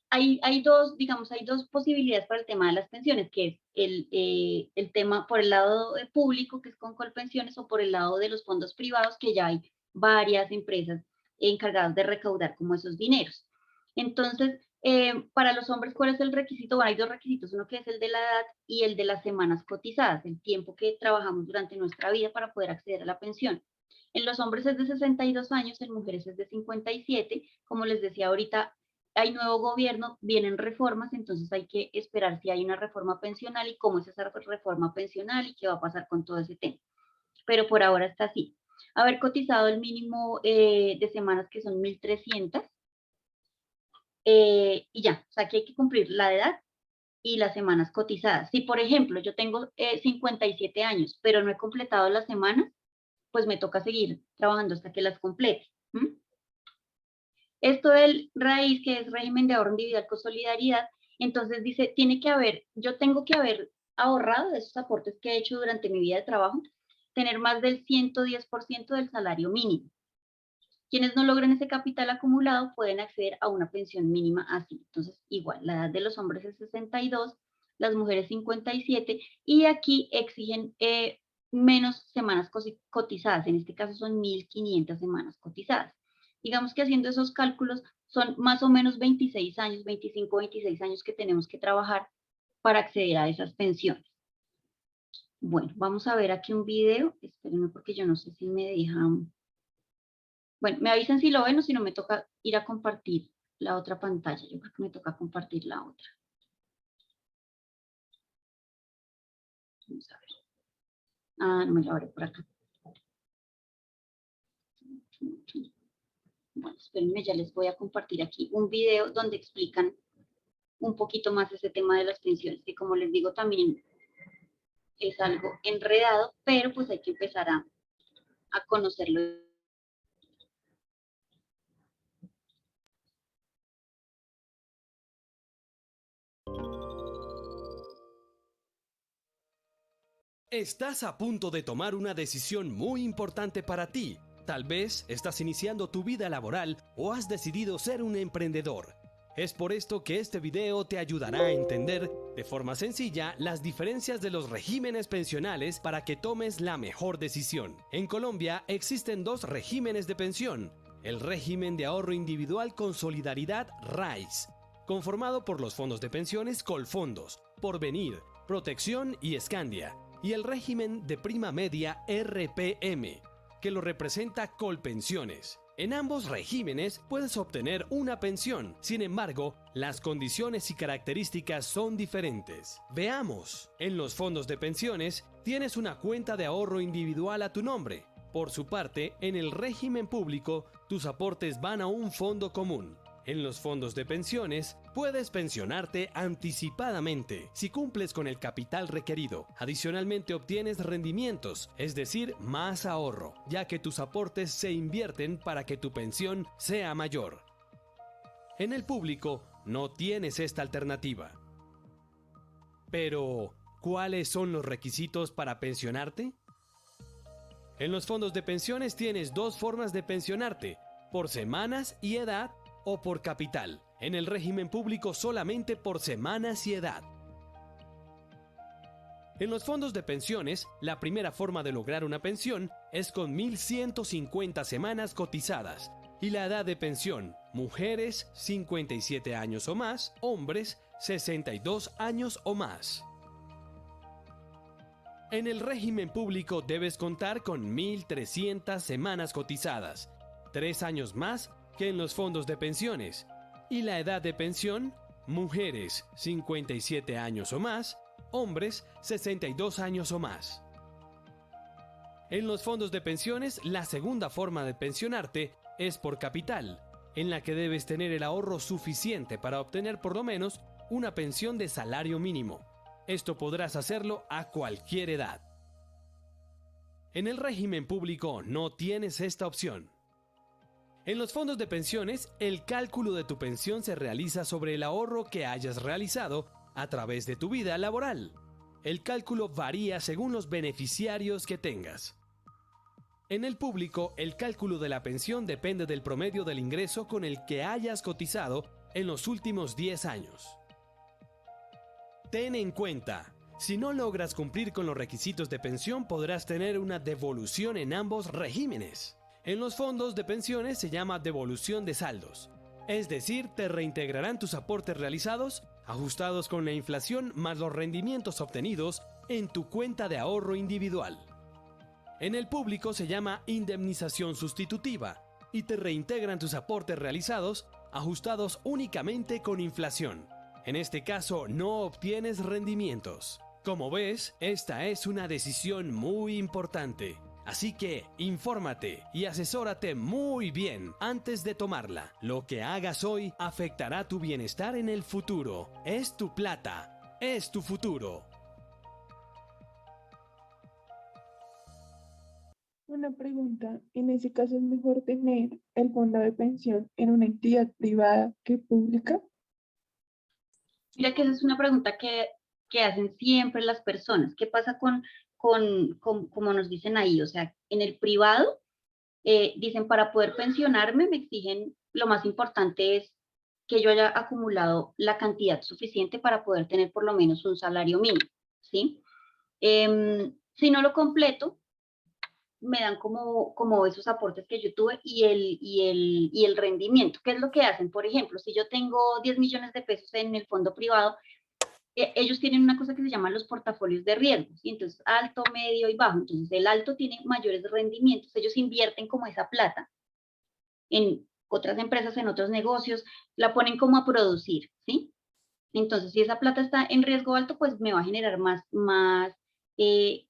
hay dos, digamos, hay dos posibilidades para el tema de las pensiones, que es el tema por el lado público, que es con Colpensiones, o por el lado de los fondos privados, que ya hay varias empresas encargados de recaudar como esos dineros. Entonces, para los hombres, ¿cuál es el requisito? Bueno, hay dos requisitos, uno que es el de la edad y el de las semanas cotizadas, el tiempo que trabajamos durante nuestra vida para poder acceder a la pensión. En los hombres es de 62 años, en mujeres es de 57. Como les decía ahorita, hay nuevo gobierno, vienen reformas, entonces hay que esperar si hay una reforma pensional y cómo es esa reforma pensional y qué va a pasar con todo ese tema. Pero por ahora está así. Haber cotizado el mínimo de semanas que son 1.300 y ya, o sea que hay que cumplir la edad y las semanas cotizadas. Si por ejemplo yo tengo 57 años, pero no he completado las semanas, pues me toca seguir trabajando hasta que las complete. ¿Mm? Esto del raíz, que es régimen de ahorro individual con solidaridad, entonces dice, yo tengo que haber ahorrado de esos aportes que he hecho durante mi vida de trabajo, tener más del 110% del salario mínimo. Quienes no logren ese capital acumulado pueden acceder a una pensión mínima así. Entonces, igual, la edad de los hombres es 62, las mujeres 57, y aquí exigen menos semanas cotizadas. En este caso son 1.500 semanas cotizadas. Digamos que haciendo esos cálculos son más o menos 26 años, 25, 26 años que tenemos que trabajar para acceder a esas pensiones. Bueno, vamos a ver aquí un video. Espérenme porque yo no sé si me dejan. Bueno, me avisan si lo ven o si no me toca ir a compartir la otra pantalla. Yo creo que me toca compartir la otra. Vamos a ver. Ah, no me la abro por acá. Bueno, espérenme, ya les voy a compartir aquí un video donde explican un poquito más ese tema de las pensiones, que como les digo también es algo enredado, pero pues hay que empezar a conocerlo. Estás a punto de tomar una decisión muy importante para ti. Tal vez estás iniciando tu vida laboral o has decidido ser un emprendedor. Es por esto que este video te ayudará a entender de forma sencilla las diferencias de los regímenes pensionales para que tomes la mejor decisión. En Colombia existen dos regímenes de pensión: el régimen de ahorro individual con solidaridad RAIS, conformado por los fondos de pensiones Colfondos, Porvenir, Protección y Escandia, y el régimen de prima media RPM, que lo representa Colpensiones. En ambos regímenes puedes obtener una pensión, sin embargo, las condiciones y características son diferentes. Veamos. En los fondos de pensiones tienes una cuenta de ahorro individual a tu nombre. Por su parte, en el régimen público, tus aportes van a un fondo común. En los fondos de pensiones, puedes pensionarte anticipadamente si cumples con el capital requerido. Adicionalmente obtienes rendimientos, es decir, más ahorro, ya que tus aportes se invierten para que tu pensión sea mayor. En el público, no tienes esta alternativa. Pero, ¿cuáles son los requisitos para pensionarte? En los fondos de pensiones tienes dos formas de pensionarte: por semanas y edad, o por capital. En el régimen público solamente por semanas y edad. En los fondos de pensiones, la primera forma de lograr una pensión es con 1.150 semanas cotizadas. Y la edad de pensión: mujeres 57 años o más, hombres 62 años o más. En el régimen público debes contar con 1.300 semanas cotizadas, 3 años más que en los fondos de pensiones, y la edad de pensión: mujeres 57 años o más, hombres 62 años o más. En los fondos de pensiones, la segunda forma de pensionarte es por capital, en la que debes tener el ahorro suficiente para obtener por lo menos una pensión de salario mínimo. Esto podrás hacerlo a cualquier edad. En el régimen público no tienes esta opción. En los fondos de pensiones, el cálculo de tu pensión se realiza sobre el ahorro que hayas realizado a través de tu vida laboral. El cálculo varía según los beneficiarios que tengas. En el público, el cálculo de la pensión depende del promedio del ingreso con el que hayas cotizado en los últimos 10 años. Ten en cuenta, si no logras cumplir con los requisitos de pensión, podrás tener una devolución en ambos regímenes. En los fondos de pensiones se llama devolución de saldos, es decir, te reintegrarán tus aportes realizados, ajustados con la inflación más los rendimientos obtenidos en tu cuenta de ahorro individual. En el público se llama indemnización sustitutiva y te reintegran tus aportes realizados, ajustados únicamente con inflación. En este caso no obtienes rendimientos. Como ves, esta es una decisión muy importante. Así que, infórmate y asesórate muy bien antes de tomarla. Lo que hagas hoy afectará tu bienestar en el futuro. Es tu plata, es tu futuro. Una pregunta, en ese caso es mejor tener el fondo de pensión en una entidad privada que pública. Mira que esa es una pregunta que hacen siempre las personas. ¿Qué pasa con como nos dicen ahí? O sea, en el privado, dicen, para poder pensionarme me exigen, lo más importante es que yo haya acumulado la cantidad suficiente para poder tener por lo menos un salario mínimo, ¿sí? Si no lo completo, me dan como esos aportes que yo tuve y el rendimiento. ¿Qué es lo que hacen? Por ejemplo, si yo tengo 10 millones de pesos en el fondo privado, ellos tienen una cosa que se llama los portafolios de riesgo, ¿sí? Entonces, alto, medio y bajo. Entonces, el alto tiene mayores rendimientos, ellos invierten como esa plata en otras empresas, en otros negocios, la ponen como a producir, ¿sí? Entonces, si esa plata está en riesgo alto, pues me va a generar más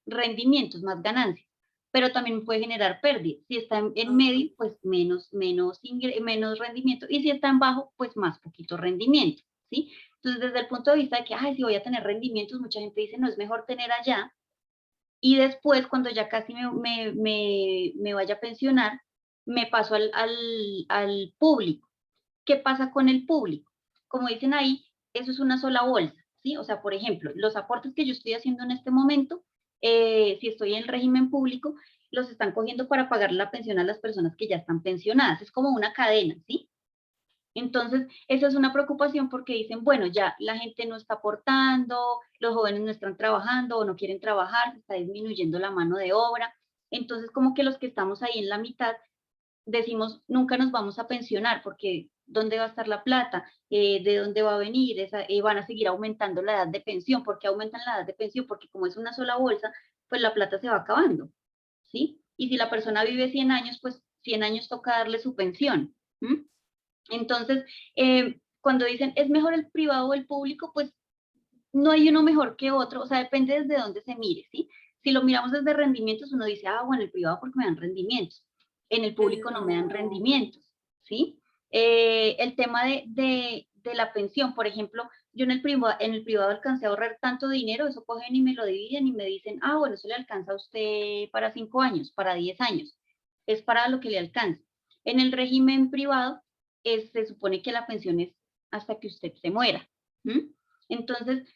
rendimientos, más ganancias, pero también puede generar pérdidas. Si está en medio, pues menos rendimiento, y si está en bajo, pues más poquito rendimiento, ¿sí? Entonces, desde el punto de vista de que, ay, si voy a tener rendimientos, mucha gente dice, no, es mejor tener allá, y después, cuando ya casi me vaya a pensionar, me paso al público. ¿Qué pasa con el público? Como dicen ahí, eso es una sola bolsa, ¿sí? O sea, por ejemplo, los aportes que yo estoy haciendo en este momento si estoy en el régimen público, los están cogiendo para pagar la pensión a las personas que ya están pensionadas. Es como una cadena, ¿sí? Entonces, esa es una preocupación porque dicen, bueno, ya la gente no está aportando, los jóvenes no están trabajando o no quieren trabajar, se está disminuyendo la mano de obra. Entonces, como que los que estamos ahí en la mitad decimos, nunca nos vamos a pensionar porque ¿dónde va a estar la plata? ¿De dónde va a venir? Van a seguir aumentando la edad de pensión. ¿Por qué aumentan la edad de pensión? Porque como es una sola bolsa, pues la plata se va acabando, ¿sí? Y si la persona vive 100 años, pues 100 años toca darle su pensión. ¿Mm? Entonces, cuando dicen, ¿es mejor el privado o el público? Pues no hay uno mejor que otro, o sea, depende desde dónde se mire, ¿sí? Si lo miramos desde rendimientos, uno dice, ah, bueno, el privado porque me dan rendimientos, en el público no me dan rendimientos, ¿sí? El tema de la pensión, por ejemplo, yo en el privado alcancé a ahorrar tanto dinero, eso cogen y me lo dividen y me dicen, ah, bueno, eso le alcanza a usted para 5 años, para 10 años, es para lo que le alcanza. En el régimen privado, se supone que la pensión es hasta que usted se muera. ¿Mm? Entonces,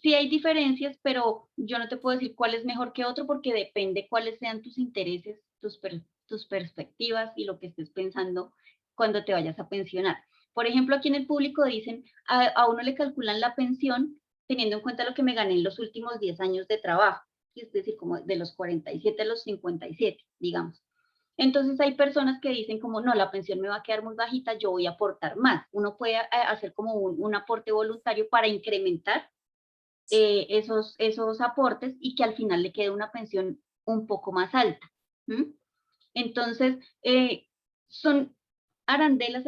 sí hay diferencias, pero yo no te puedo decir cuál es mejor que otro porque depende cuáles sean tus intereses, tus perspectivas y lo que estés pensando cuando te vayas a pensionar. Por ejemplo, aquí en el público dicen, a uno le calculan la pensión teniendo en cuenta lo que me gané en los últimos 10 años de trabajo, es decir, como de los 47 a los 57, digamos. Entonces hay personas que dicen como, no, la pensión me va a quedar muy bajita, yo voy a aportar más. Uno puede hacer como un aporte voluntario para incrementar esos aportes y que al final le quede una pensión un poco más alta. ¿Mm? Entonces, son arandelas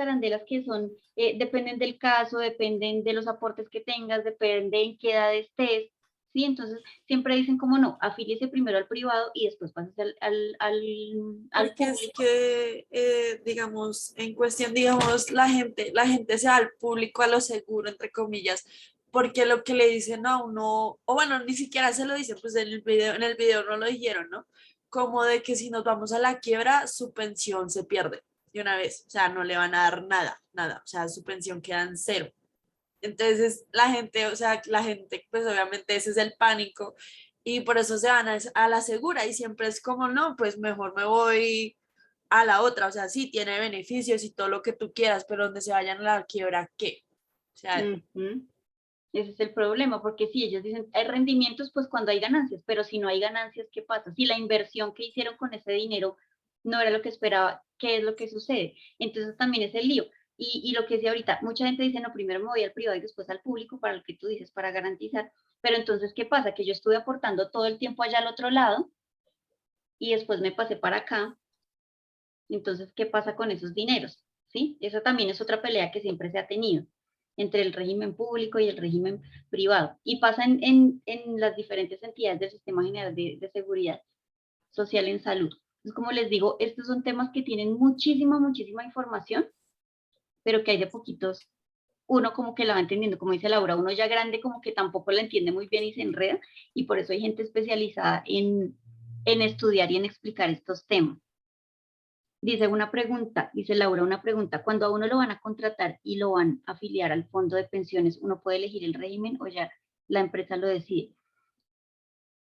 que son, dependen del caso, dependen de los aportes que tengas, depende en qué edad estés, ¿sí? Entonces, siempre dicen como no, afíliese primero al privado y después pases al Porque es público. que, digamos, en cuestión, digamos, la gente se va al público a lo seguro, entre comillas, porque lo que le dicen a uno, o bueno, ni siquiera se lo dicen, pues en el video no lo dijeron, ¿no? Como de que si nos vamos a la quiebra, su pensión se pierde de una vez, o sea, no le van a dar nada, nada, o sea, su pensión queda en cero. Entonces, la gente, o sea, la gente, pues obviamente ese es el pánico y por eso se van a la segura y siempre es como, no, pues mejor me voy a la otra, o sea, sí tiene beneficios y todo lo que tú quieras, pero donde se vayan a la quiebra, ¿qué? O sea, Ujú. Ese es el problema, porque si ellos dicen, hay rendimientos, pues cuando hay ganancias, pero si no hay ganancias, ¿qué pasa? Si la inversión que hicieron con ese dinero no era lo que esperaba, ¿qué es lo que sucede? Entonces también es el lío. Y lo que decía ahorita, mucha gente dice, no, primero me voy al privado y después al público, para lo que tú dices, para garantizar. Pero entonces, ¿qué pasa? Que yo estuve aportando todo el tiempo allá al otro lado y después me pasé para acá. Entonces, ¿qué pasa con esos dineros? ¿Sí? Esa también es otra pelea que siempre se ha tenido entre el régimen público y el régimen privado. Y pasa en las diferentes entidades del Sistema General de Seguridad Social en Salud. Entonces, como les digo, estos son temas que tienen muchísima, muchísima información, pero que hay de poquitos, uno como que la va entendiendo, como dice Laura, uno ya grande como que tampoco la entiende muy bien y se enreda, y por eso hay gente especializada en estudiar y en explicar estos temas. Dice una pregunta, dice Laura, una pregunta. Cuando a uno lo van a contratar y lo van a afiliar al fondo de pensiones, ¿uno puede elegir el régimen o ya la empresa lo decide?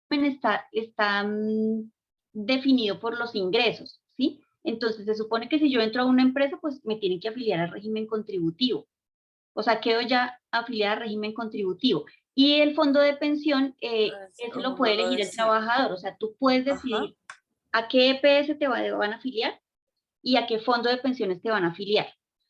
Está definido por los ingresos, ¿sí? Entonces se supone que si yo entro a una empresa, pues me tienen que afiliar al régimen contributivo. O sea, quedo ya afiliada al régimen contributivo. Y el fondo de pensión, ese lo uno puede lo elegir el decide. trabajador. O sea, tú puedes Ajá. decidir a qué EPS te van a afiliar y a qué fondo de pensiones te van a afiliar.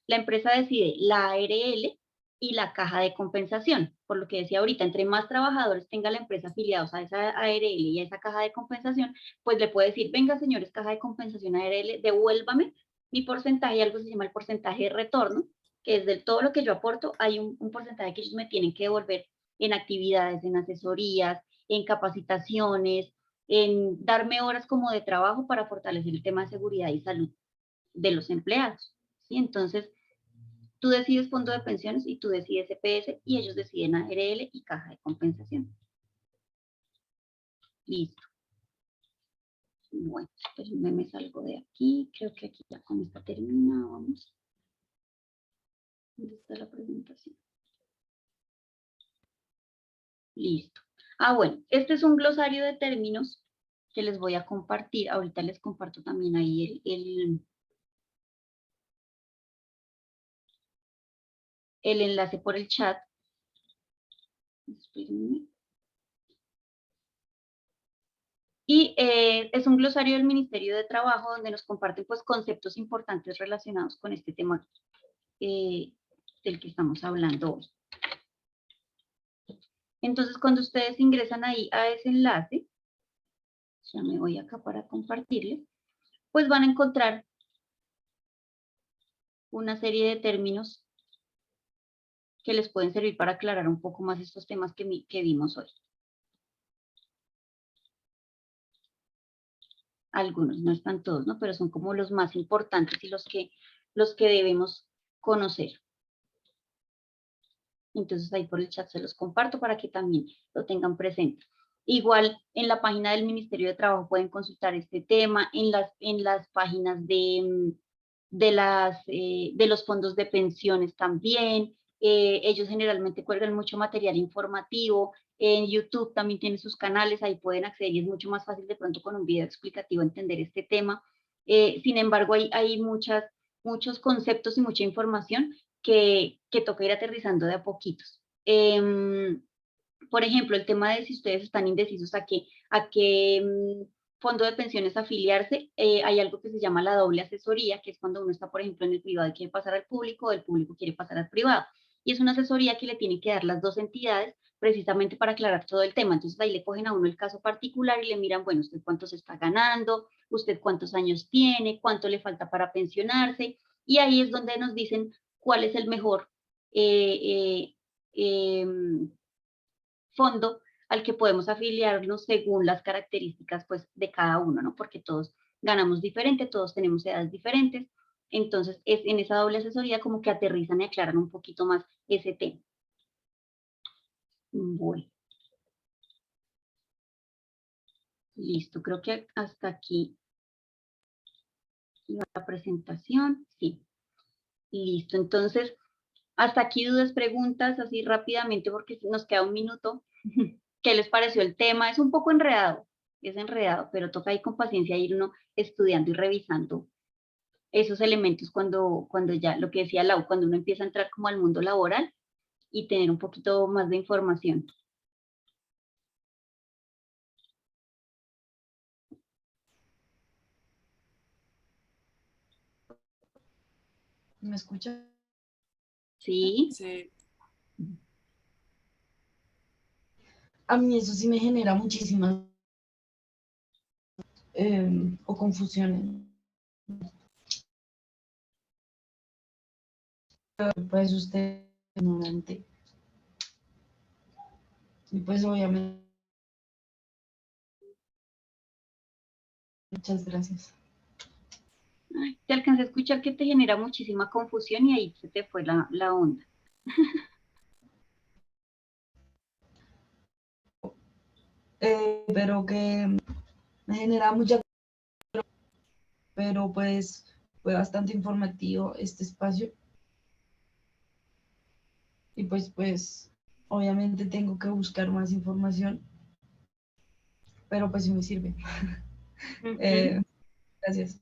La empresa decide la ARL y la caja de compensación, por lo que decía ahorita, entre más trabajadores tenga la empresa afiliados a esa ARL y a esa caja de compensación, pues le puede decir, venga señores, caja de compensación ARL, devuélvame mi porcentaje, algo se llama el porcentaje de retorno, que es de todo lo que yo aporto, hay un porcentaje que ellos me tienen que devolver en actividades, en asesorías, en capacitaciones, en darme horas como de trabajo para fortalecer el tema de seguridad y salud de los empleados, ¿sí? Entonces, tú decides fondo de pensiones y tú decides EPS y ellos deciden ARL y caja de compensación. Listo. Bueno, pues me salgo de aquí. Creo que aquí ya con esta termina. Vamos. ¿Dónde está la presentación? Listo. Bueno, este es un glosario de términos que les voy a compartir. Ahorita les comparto también ahí el enlace por el chat. Espérenme. Y es un glosario del Ministerio de Trabajo donde nos comparten pues conceptos importantes relacionados con este tema del que estamos hablando hoy. Entonces, cuando ustedes ingresan ahí a ese enlace, ya me voy acá para compartirles, pues van a encontrar una serie de términos que les pueden servir para aclarar un poco más estos temas que vimos hoy. Algunos, no están todos, ¿no? Pero son como los más importantes y los que debemos conocer. Entonces ahí por el chat se los comparto para que también lo tengan presente. Igual en la página del Ministerio de Trabajo pueden consultar este tema, en las páginas de los fondos de pensiones también. Ellos generalmente cuelgan mucho material informativo. En YouTube también tienen sus canales, ahí pueden acceder y es mucho más fácil de pronto con un video explicativo entender este tema. Sin embargo, hay muchos conceptos y mucha información que toca ir aterrizando de a poquitos. Por ejemplo, el tema de si ustedes están indecisos a qué fondo de pensiones afiliarse, hay algo que se llama la doble asesoría, que es cuando uno está, por ejemplo, en el privado y quiere pasar al público, o el público quiere pasar al privado. Y es una asesoría que le tienen que dar las dos entidades precisamente para aclarar todo el tema. Entonces ahí le cogen a uno el caso particular y le miran, bueno, usted cuánto se está ganando, usted cuántos años tiene, cuánto le falta para pensionarse, y ahí es donde nos dicen cuál es el mejor fondo al que podemos afiliarnos según las características pues, de cada uno, ¿no? Porque todos ganamos diferente, todos tenemos edades diferentes, entonces es en esa doble asesoría como que aterrizan y aclaran un poquito más ese tema. Bueno. Listo, creo que hasta aquí iba la presentación, sí. Listo, entonces, hasta aquí dudas, preguntas, así rápidamente porque nos queda un minuto. ¿Qué les pareció el tema? Es un poco enredado, es enredado, pero toca ahí con paciencia ir uno estudiando y revisando esos elementos cuando ya, lo que decía Lau, cuando uno empieza a entrar como al mundo laboral y tener un poquito más de información. ¿Me escucha? Sí, Sí. A mí eso sí me genera muchísimas o confusiones. Pero pues usted ignorante. Y pues obviamente. Muchas gracias. ay, te alcancé a escuchar que te genera muchísima confusión y ahí se te fue la onda. Pero que me genera mucha, pero pues fue bastante informativo este espacio. Y pues obviamente tengo que buscar más información, pero pues sí me sirve. Gracias.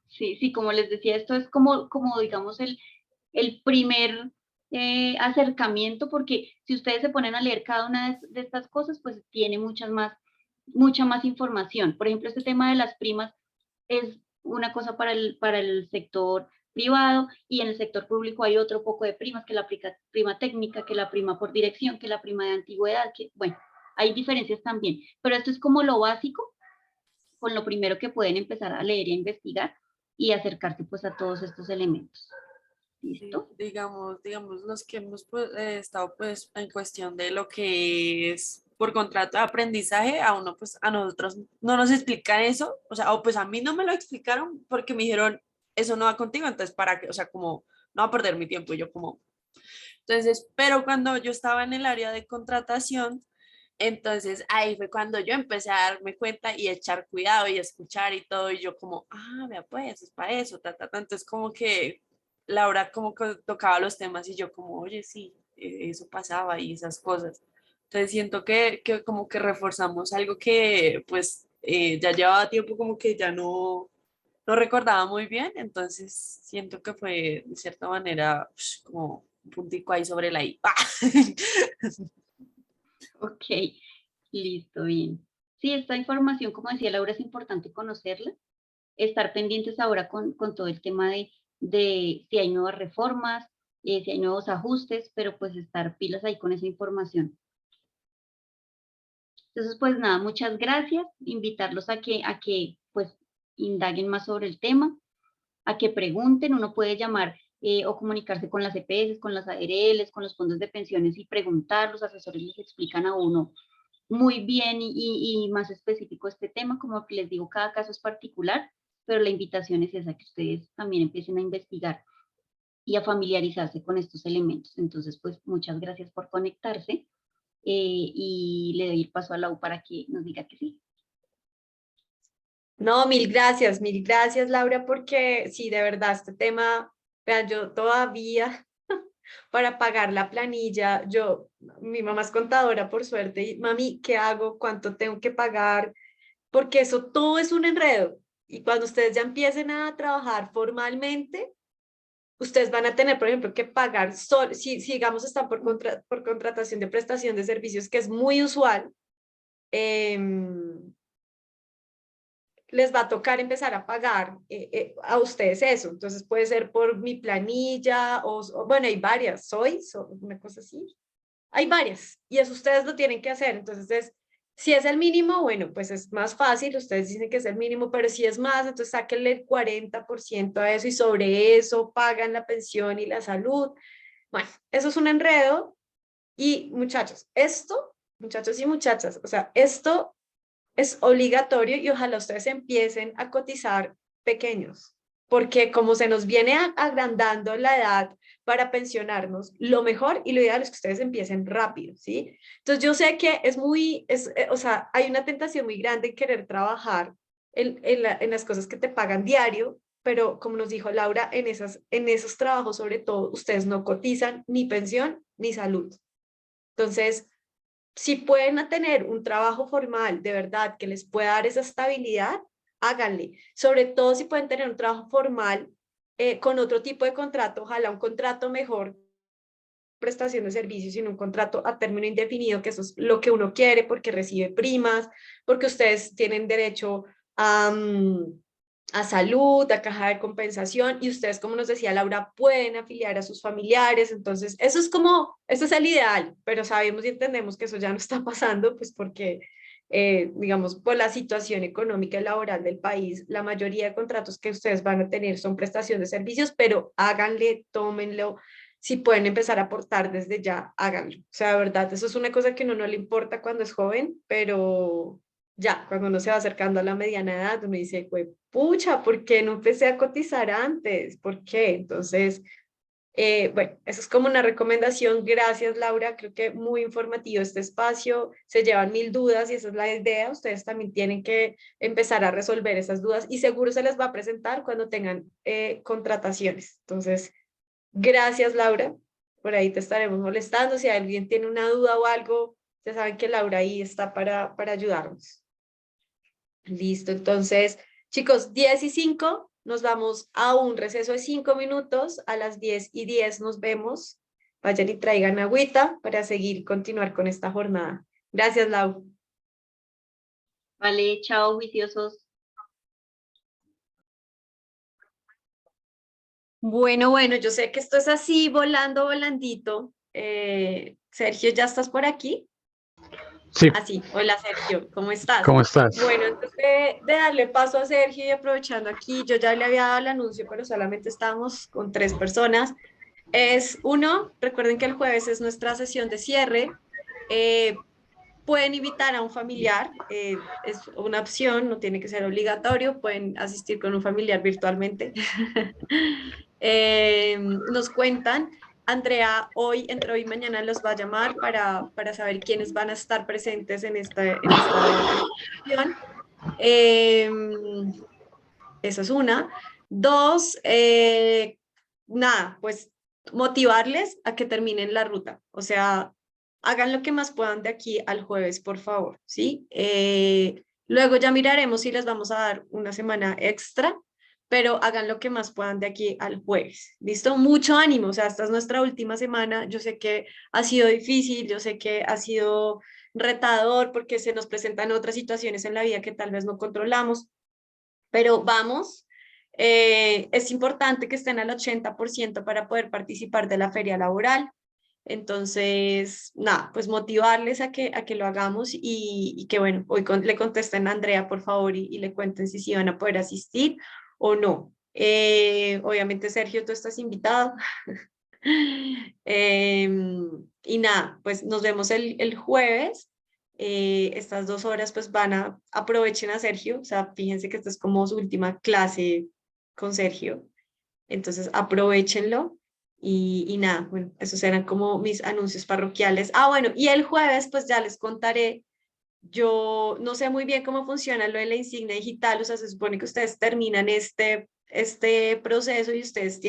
Sí, sí, como les decía, esto es como digamos, el primer acercamiento, porque si ustedes se ponen a leer cada una de estas cosas, pues tiene mucha más información. Por ejemplo, este tema de las primas es una cosa para el sector privado y en el sector público hay otro poco de primas, que la prima técnica, que la prima por dirección, que la prima de antigüedad, que bueno, hay diferencias también, pero esto es como lo básico, con lo primero que pueden empezar a leer y a investigar y acercarse pues a todos estos elementos. ¿Listo? Digamos los que hemos estado pues en cuestión de lo que es por contrato de aprendizaje, a uno pues a nosotros no nos explican eso, o sea, o pues a mí no me lo explicaron porque me dijeron, eso no va contigo, entonces para qué, o sea, como no va a perder mi tiempo, y yo como, entonces, pero cuando yo estaba en el área de contratación, entonces ahí fue cuando yo empecé a darme cuenta y echar cuidado y escuchar y todo, y yo como, vea pues, es para eso, entonces como que Laura como que tocaba los temas y yo como, oye, sí, eso pasaba y esas cosas. Entonces siento que como que reforzamos algo que pues ya llevaba tiempo como que ya no recordaba muy bien, entonces siento que fue de cierta manera como un puntico ahí sobre la I. Ok, listo, bien. Sí, esta información, como decía Laura, es importante conocerla, estar pendientes ahora con todo el tema de si hay nuevas reformas, si hay nuevos ajustes, pero pues estar pilas ahí con esa información. Entonces, pues nada, muchas gracias. Invitarlos a que pues indaguen más sobre el tema, a que pregunten. Uno puede llamar o comunicarse con las EPS, con las ARLs, con los fondos de pensiones y preguntar. Los asesores les explican a uno muy bien y más específico este tema. Como que les digo, cada caso es particular, pero la invitación es esa, que ustedes también empiecen a investigar y a familiarizarse con estos elementos. Entonces, pues muchas gracias por conectarse y le doy el paso a Lau para que nos diga que sí. No, mil gracias, Laura, porque sí, de verdad, este tema, vean, yo todavía para pagar la planilla, mi mamá es contadora por suerte, y mami, ¿qué hago? ¿Cuánto tengo que pagar? Porque eso todo es un enredo. Y cuando ustedes ya empiecen a trabajar formalmente, ustedes van a tener, por ejemplo, que pagar, si digamos están por contratación de prestación de servicios, que es muy usual, les va a tocar empezar a pagar a ustedes eso. Entonces puede ser por mi planilla bueno, hay varias, una cosa así. Hay varias y eso ustedes lo tienen que hacer. Entonces, si es el mínimo, bueno, pues es más fácil. Ustedes dicen que es el mínimo, pero si es más, entonces sáquenle el 40% a eso y sobre eso pagan la pensión y la salud. Bueno, eso es un enredo. Y muchachos y muchachas, o sea, esto es obligatorio y ojalá ustedes empiecen a cotizar pequeños, porque como se nos viene agrandando la edad para pensionarnos, lo mejor y lo ideal es que ustedes empiecen rápido, ¿sí? Entonces yo sé que o sea, hay una tentación muy grande en querer trabajar en las cosas que te pagan diario, pero como nos dijo Laura, en esos trabajos sobre todo, ustedes no cotizan ni pensión ni salud. Entonces, si pueden tener un trabajo formal de verdad que les pueda dar esa estabilidad, háganle. Sobre todo si pueden tener un trabajo formal con otro tipo de contrato, ojalá un contrato mejor, prestación de servicios, sino un contrato a término indefinido, que eso es lo que uno quiere porque recibe primas, porque ustedes tienen derecho a salud, a caja de compensación, y ustedes, como nos decía Laura, pueden afiliar a sus familiares. Entonces eso es el ideal, pero sabemos y entendemos que eso ya no está pasando, pues porque, digamos, por la situación económica y laboral del país, la mayoría de contratos que ustedes van a tener son prestación de servicios, pero háganle, tómenlo. Si pueden empezar a aportar desde ya, háganlo. O sea, de verdad, eso es una cosa que a uno no le importa cuando es joven, pero ya, cuando uno se va acercando a la mediana edad, uno dice, pues, pucha, ¿por qué no empecé a cotizar antes? ¿Por qué? Entonces, bueno, eso es como una recomendación. Gracias, Laura. Creo que muy informativo este espacio. Se llevan 1000 dudas y esa es la idea. Ustedes también tienen que empezar a resolver esas dudas y seguro se les va a presentar cuando tengan contrataciones. Entonces, gracias, Laura. Por ahí te estaremos molestando. Si alguien tiene una duda o algo, ya saben que Laura ahí está para ayudarnos. Listo, entonces, chicos, 10:05, nos vamos a un receso de 5 minutos. A las 10:10 nos vemos. Vayan y traigan agüita para seguir, continuar con esta jornada. Gracias, Lau. Vale, chao, juiciosos. Bueno, yo sé que esto es así, volando, volandito. Sergio, ¿ya estás por aquí? Sí, Así, hola Sergio, ¿cómo estás? ¿cómo estás? Bueno, entonces de darle paso a Sergio y aprovechando aquí, yo ya le había dado el anuncio, pero solamente estábamos con 3 personas. Recuerden que el jueves es nuestra sesión de cierre. Pueden invitar a un familiar, es una opción, no tiene que ser obligatorio, pueden asistir con un familiar virtualmente. Nos cuentan, Andrea entre hoy y mañana los va a llamar para saber quiénes van a estar presentes en esta sesión. Eso es una. 2, nada, pues motivarles a que terminen la ruta. O sea, hagan lo que más puedan de aquí al jueves, por favor, ¿sí? Luego ya miraremos si les vamos a dar una semana extra, pero hagan lo que más puedan de aquí al jueves, ¿listo? Mucho ánimo, o sea, esta es nuestra última semana, yo sé que ha sido difícil, yo sé que ha sido retador porque se nos presentan otras situaciones en la vida que tal vez no controlamos, pero vamos. Es importante que estén al 80% para poder participar de la feria laboral. Entonces, nada, pues motivarles a que lo hagamos y que, bueno, hoy le contesten a Andrea, por favor, y le cuenten si sí van a poder asistir o no. Obviamente, Sergio, tú estás invitado. Y nada, pues nos vemos el jueves. Estas 2 horas, pues aprovechen a Sergio, o sea, fíjense que esta es como su última clase con Sergio. Entonces, aprovechenlo. Y nada, bueno, esos eran como mis anuncios parroquiales. Ah, bueno, y el jueves, pues ya les contaré. Yo no sé muy bien cómo funciona lo de la insignia digital, o sea, se supone que ustedes terminan este proceso y ustedes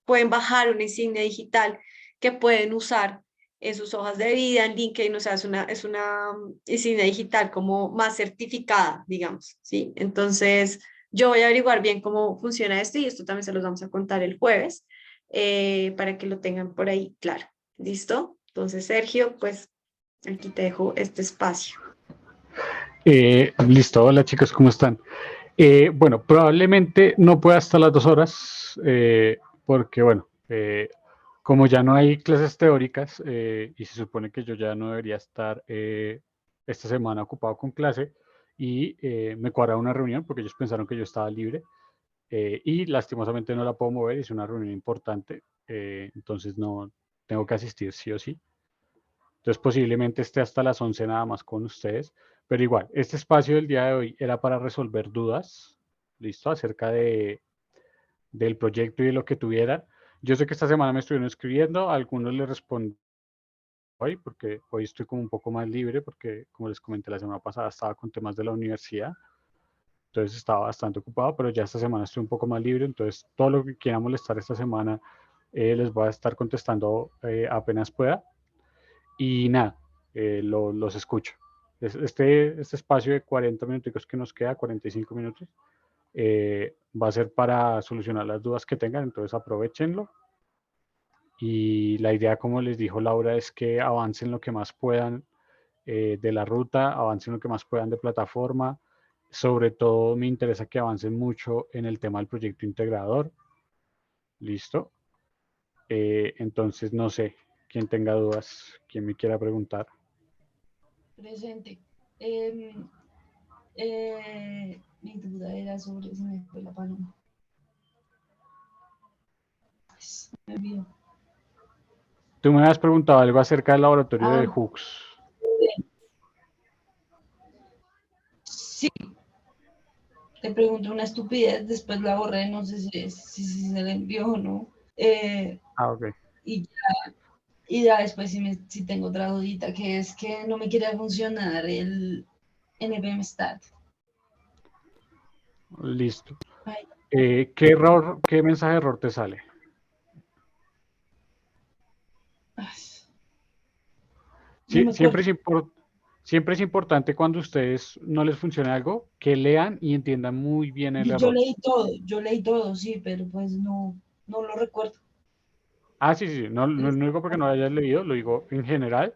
pueden bajar una insignia digital que pueden usar en sus hojas de vida, en LinkedIn, o sea, es una insignia digital como más certificada, digamos, ¿sí? Entonces, yo voy a averiguar bien cómo funciona esto y esto también se los vamos a contar el jueves para que lo tengan por ahí claro. ¿Listo? Entonces, Sergio, pues aquí te dejo este espacio. Listo, hola chicos, ¿cómo están? Bueno, probablemente no pueda hasta las 2 horas, porque bueno, como ya no hay clases teóricas y se supone que yo ya no debería estar esta semana ocupado con clase y me cuadra una reunión porque ellos pensaron que yo estaba libre y lastimosamente no la puedo mover, es una reunión importante, entonces no tengo que asistir sí o sí. Entonces posiblemente esté hasta las 11 nada más con ustedes, pero igual, este espacio del día de hoy era para resolver dudas, listo, acerca del proyecto y de lo que tuvieran. Yo sé que esta semana me estuvieron escribiendo, a algunos les respondí hoy, porque hoy estoy como un poco más libre, porque como les comenté la semana pasada estaba con temas de la universidad, entonces estaba bastante ocupado, pero ya esta semana estoy un poco más libre, entonces todo lo que quieran molestar esta semana les voy a estar contestando apenas pueda. Y nada, los escucho. Este espacio de 40 minutos que nos queda, 45 minutos, va a ser para solucionar las dudas que tengan, entonces aprovechenlo. Y la idea, como les dijo Laura, es que avancen lo que más puedan de la ruta, avancen lo que más puedan de plataforma. Sobre todo me interesa que avancen mucho en el tema del proyecto integrador. ¿Listo? Entonces, no sé, quién tenga dudas, quién me quiera preguntar. Presente. Mi duda era sobre, se me fue la paloma. Pues, me olvidó. Tú me has preguntado algo acerca del laboratorio de Ah, Hooks. sí, te pregunto una estupidez, después la borré, no sé si se la envió o no. Ok. Y, y ya después si tengo otra dudita, que es que no me quiere funcionar el NPM Stat. Listo. Ay, ¿Qué mensaje de error te sale? ay, no Sí, me acuerdo. siempre es importante cuando a ustedes no les funcione algo, que lean y entiendan muy bien el Yo error. yo leí todo, sí, pero pues no lo recuerdo. Ah, sí, sí, no digo porque no lo hayas leído, lo digo en general.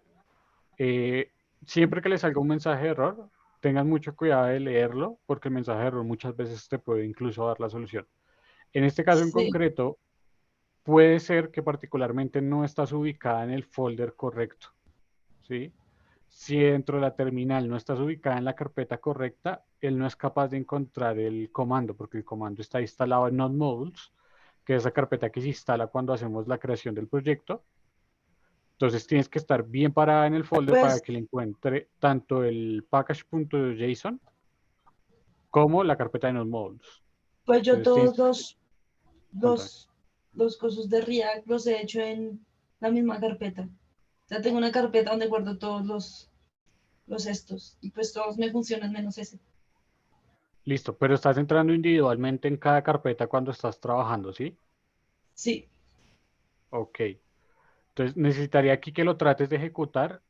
Eh, Siempre que les salga un mensaje de error, tengan mucho cuidado de leerlo, porque el mensaje de error muchas veces te puede incluso dar la solución. En este caso en Sí, concreto, puede ser que particularmente no estás ubicada en el folder correcto, ¿sí? Si dentro de la terminal no estás ubicada en la carpeta correcta, él no es capaz de encontrar el comando, porque el comando está instalado en Node Modules, que es esa carpeta que se instala cuando hacemos la creación del proyecto. Entonces tienes que estar bien parada en el folder para pues, que le encuentre tanto el package.json como la carpeta de Node Modules. pues yo Entonces todos tienes, cuéntame. los cosas de React los he hecho en la misma carpeta. O sea, tengo una carpeta donde guardo todos los estos y pues todos me funcionan menos ese. Listo, pero estás entrando individualmente en cada carpeta cuando estás trabajando, ¿sí? Sí, Ok. Entonces necesitaría aquí que lo trates de ejecutar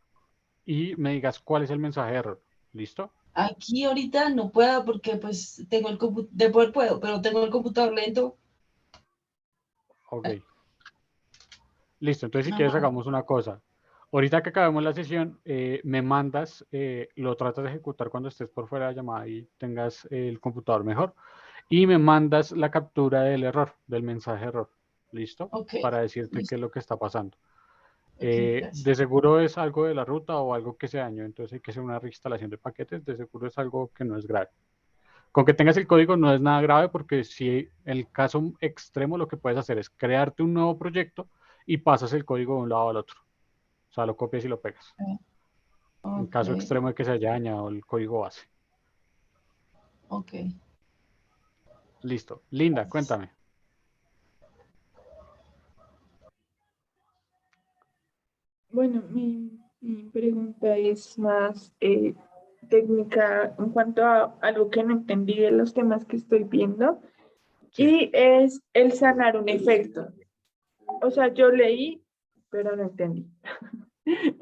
y me digas cuál es el mensaje de error. ¿Listo? Aquí ahorita no puedo porque pues tengo el computador, de poder puedo, pero tengo el computador lento. Ok. Listo. Entonces si No, quieres hagamos una cosa. Ahorita que acabemos la sesión, me mandas, lo tratas de ejecutar cuando estés por fuera de la llamada y tengas el computador mejor. Y me mandas la captura del error, del mensaje error. ¿Listo? ok, Para decirte qué listo, es lo que está pasando. ok, De gracias. seguro es algo de la ruta o algo que se dañó, entonces hay que hacer una reinstalación de paquetes. De seguro es algo que no es grave. Con que tengas el código no es nada grave porque si en el caso extremo lo que puedes hacer es crearte un nuevo proyecto y pasas el código de un lado al otro. O sea, lo copias y lo pegas. En Ok, caso extremo de que se haya dañado el código base. ok. Listo. Linda, cuéntame. Bueno, mi pregunta es más técnica en cuanto a algo que no entendí de los temas que estoy viendo, Sí. y es el sanar un efecto. O sea, yo leí, pero no entendí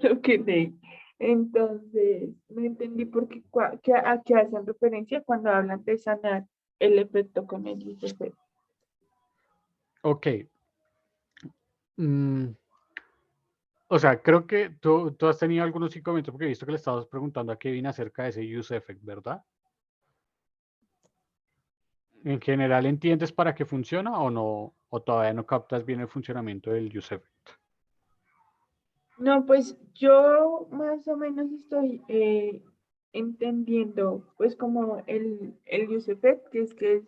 lo que leí. Entonces, no entendí por qué, a qué hacen referencia cuando hablan de sanar el efecto con el efecto. Ok. Mm, o sea, creo que tú has tenido algunos inconvenientes porque he visto que le estabas preguntando a Kevin acerca de ese use effect, ¿verdad? ¿En general entiendes para qué funciona o no? ¿O todavía no captas bien el funcionamiento del use effect? No, pues yo más o menos estoy entendiendo, pues como el use effect, que es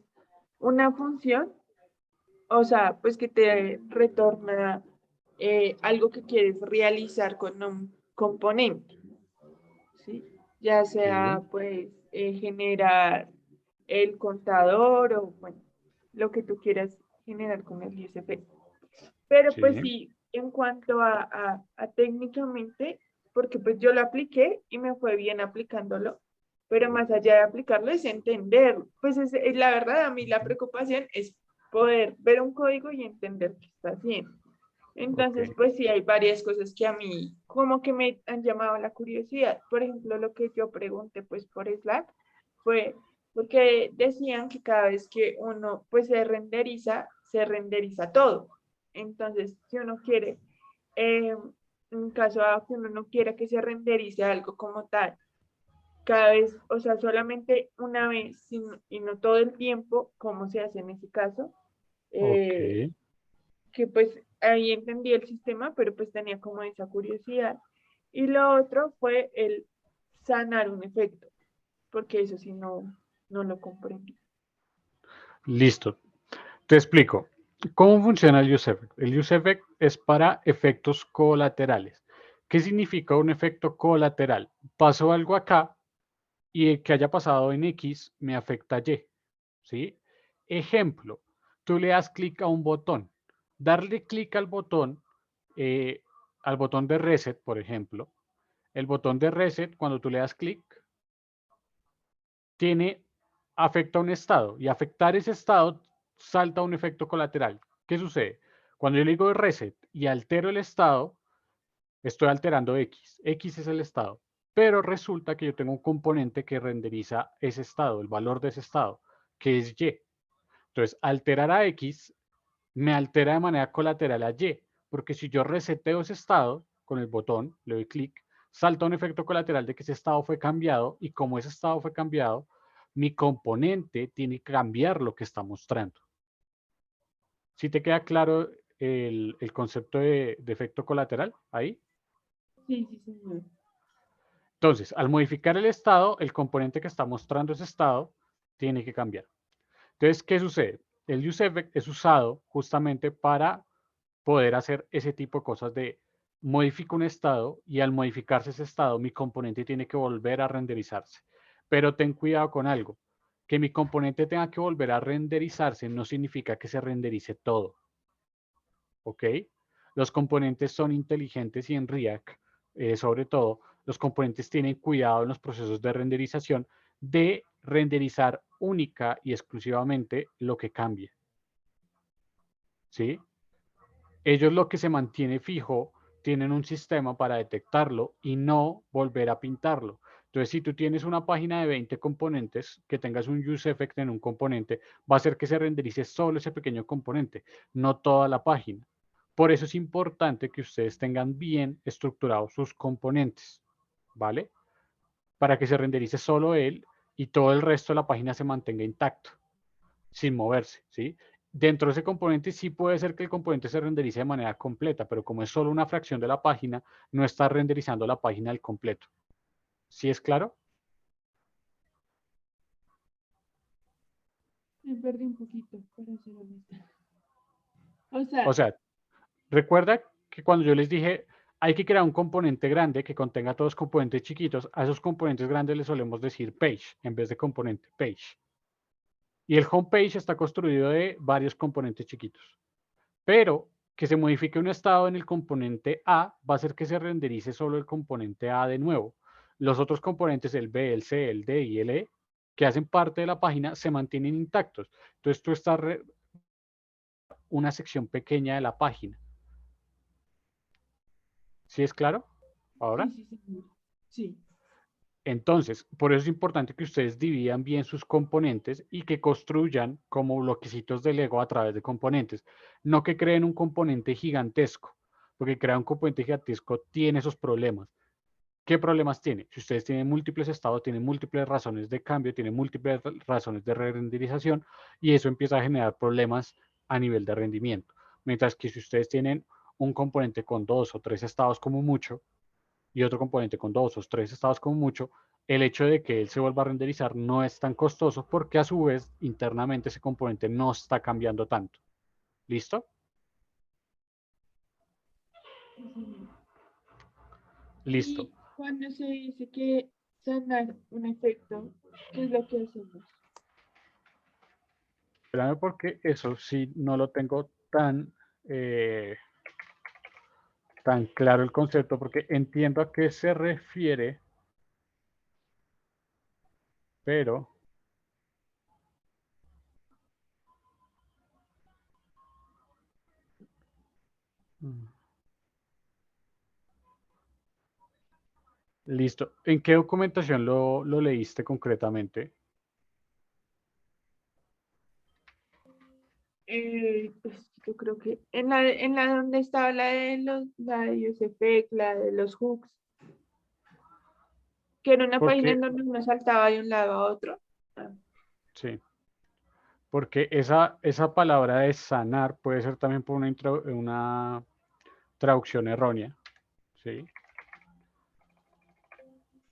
una función, o sea, pues que te retorna algo que quieres realizar con un componente, ¿sí? Ya sea Sí, pues generar el contador o bueno, lo que tú quieras generar con el use effect. Pero pues sí, sí, en cuanto a técnicamente, porque pues yo lo apliqué y me fue bien aplicándolo, pero más allá de aplicarlo es entenderlo. Pues es la verdad, a mí la preocupación es poder ver un código y entender qué está haciendo. ok, Entonces, pues sí, hay varias cosas que a mí como que me han llamado la curiosidad. Por ejemplo, lo que yo pregunté pues por Slack fue porque decían que cada vez que uno pues se renderiza todo. Entonces, si uno quiere, en caso de que uno no quiera que se renderice algo como tal, cada vez, o sea, solamente una vez y no todo el tiempo, ¿cómo se hace en ese caso? Eh, ok. que pues ahí entendí el sistema, pero pues tenía como esa curiosidad. Y lo otro fue el sanar un efecto, porque eso sí no lo comprendí. Listo. Te explico. ¿Cómo funciona el use effect? El use effect es para efectos colaterales. ¿Qué significa un efecto colateral? Pasó algo acá y el que haya pasado en X me afecta a Y. ¿Sí? Ejemplo, tú le das clic a un botón. Darle clic al botón de reset, por ejemplo. El botón de reset, cuando tú le das clic, afecta a un estado y afectar ese estado salta un efecto colateral. ¿Qué sucede? Cuando yo le digo reset y altero el estado, estoy alterando X. X es el estado. Pero resulta que yo tengo un componente que renderiza ese estado, el valor de ese estado, que es Y. Entonces, alterar a X me altera de manera colateral a Y, porque si yo reseteo ese estado con el botón, le doy clic, salta un efecto colateral de que ese estado fue cambiado y como ese estado fue cambiado, mi componente tiene que cambiar lo que está mostrando. ¿Sí te queda claro el concepto de efecto colateral ahí? Sí, sí, señor. Entonces, al modificar el estado, el componente que está mostrando ese estado tiene que cambiar. Entonces, ¿qué sucede? El useEffect es usado justamente para poder hacer ese tipo de cosas de modifico un estado y al modificarse ese estado, mi componente tiene que volver a renderizarse. Pero ten cuidado con algo. Que mi componente tenga que volver a renderizarse no significa que se renderice todo. ¿Ok? Los componentes son inteligentes y en React, sobre todo, los componentes tienen cuidado en los procesos de renderización de renderizar única y exclusivamente lo que cambie. ¿Sí? Ellos lo que se mantiene fijo tienen un sistema para detectarlo y no volver a pintarlo. Entonces, si tú tienes una página de 20 componentes, que tengas un useEffect en un componente, va a hacer que se renderice solo ese pequeño componente, no toda la página. Por eso es importante que ustedes tengan bien estructurados sus componentes, ¿vale? Para que se renderice solo él y todo el resto de la página se mantenga intacto, sin moverse, ¿sí? Dentro de ese componente sí puede ser que el componente se renderice de manera completa, pero como es solo una fracción de la página, no está renderizando la página al completo. ¿Sí es claro? Me perdí un poquito, para ser honesta. O O sea, sea, recuerda que cuando yo les dije, hay que crear un componente grande que contenga todos los componentes chiquitos, a esos componentes grandes les solemos decir page en vez de componente, page. Y el homepage está construido de varios componentes chiquitos. Pero que se modifique un estado en el componente A va a hacer que se renderice solo el componente A de nuevo. Los otros componentes, el B, el C, el D y el E, que hacen parte de la página, se mantienen intactos. Entonces tú estás una sección pequeña de la página. ¿Sí es claro? Ahora. sí, sí, sí. Sí. Entonces, por eso es importante que ustedes dividan bien sus componentes y que construyan como bloquecitos de Lego a través de componentes. No que creen un componente gigantesco, porque crear un componente gigantesco tiene esos problemas. ¿Qué problemas tiene? Si ustedes tienen múltiples estados, tienen múltiples razones de cambio, tienen múltiples razones de renderización y eso empieza a generar problemas a nivel de rendimiento. Mientras que si ustedes tienen un componente con 2 o 3 estados como mucho, y otro componente con 2 o 3 estados como mucho, el hecho de que él se vuelva a renderizar no es tan costoso porque a su vez internamente ese componente no está cambiando tanto. ¿Listo? Listo. Y cuando se dice que sanar un efecto, ¿qué es lo que hacemos? Espérame porque eso sí no lo tengo tan claro el concepto porque entiendo a qué se refiere, pero listo. ¿En qué documentación lo leíste concretamente? Pues yo creo que en la donde estaba la de UseEffect, la de los hooks, que era una página Porque, en donde uno saltaba de un lado a otro. sí, porque esa palabra de sanar puede ser también por una traducción errónea, ¿sí?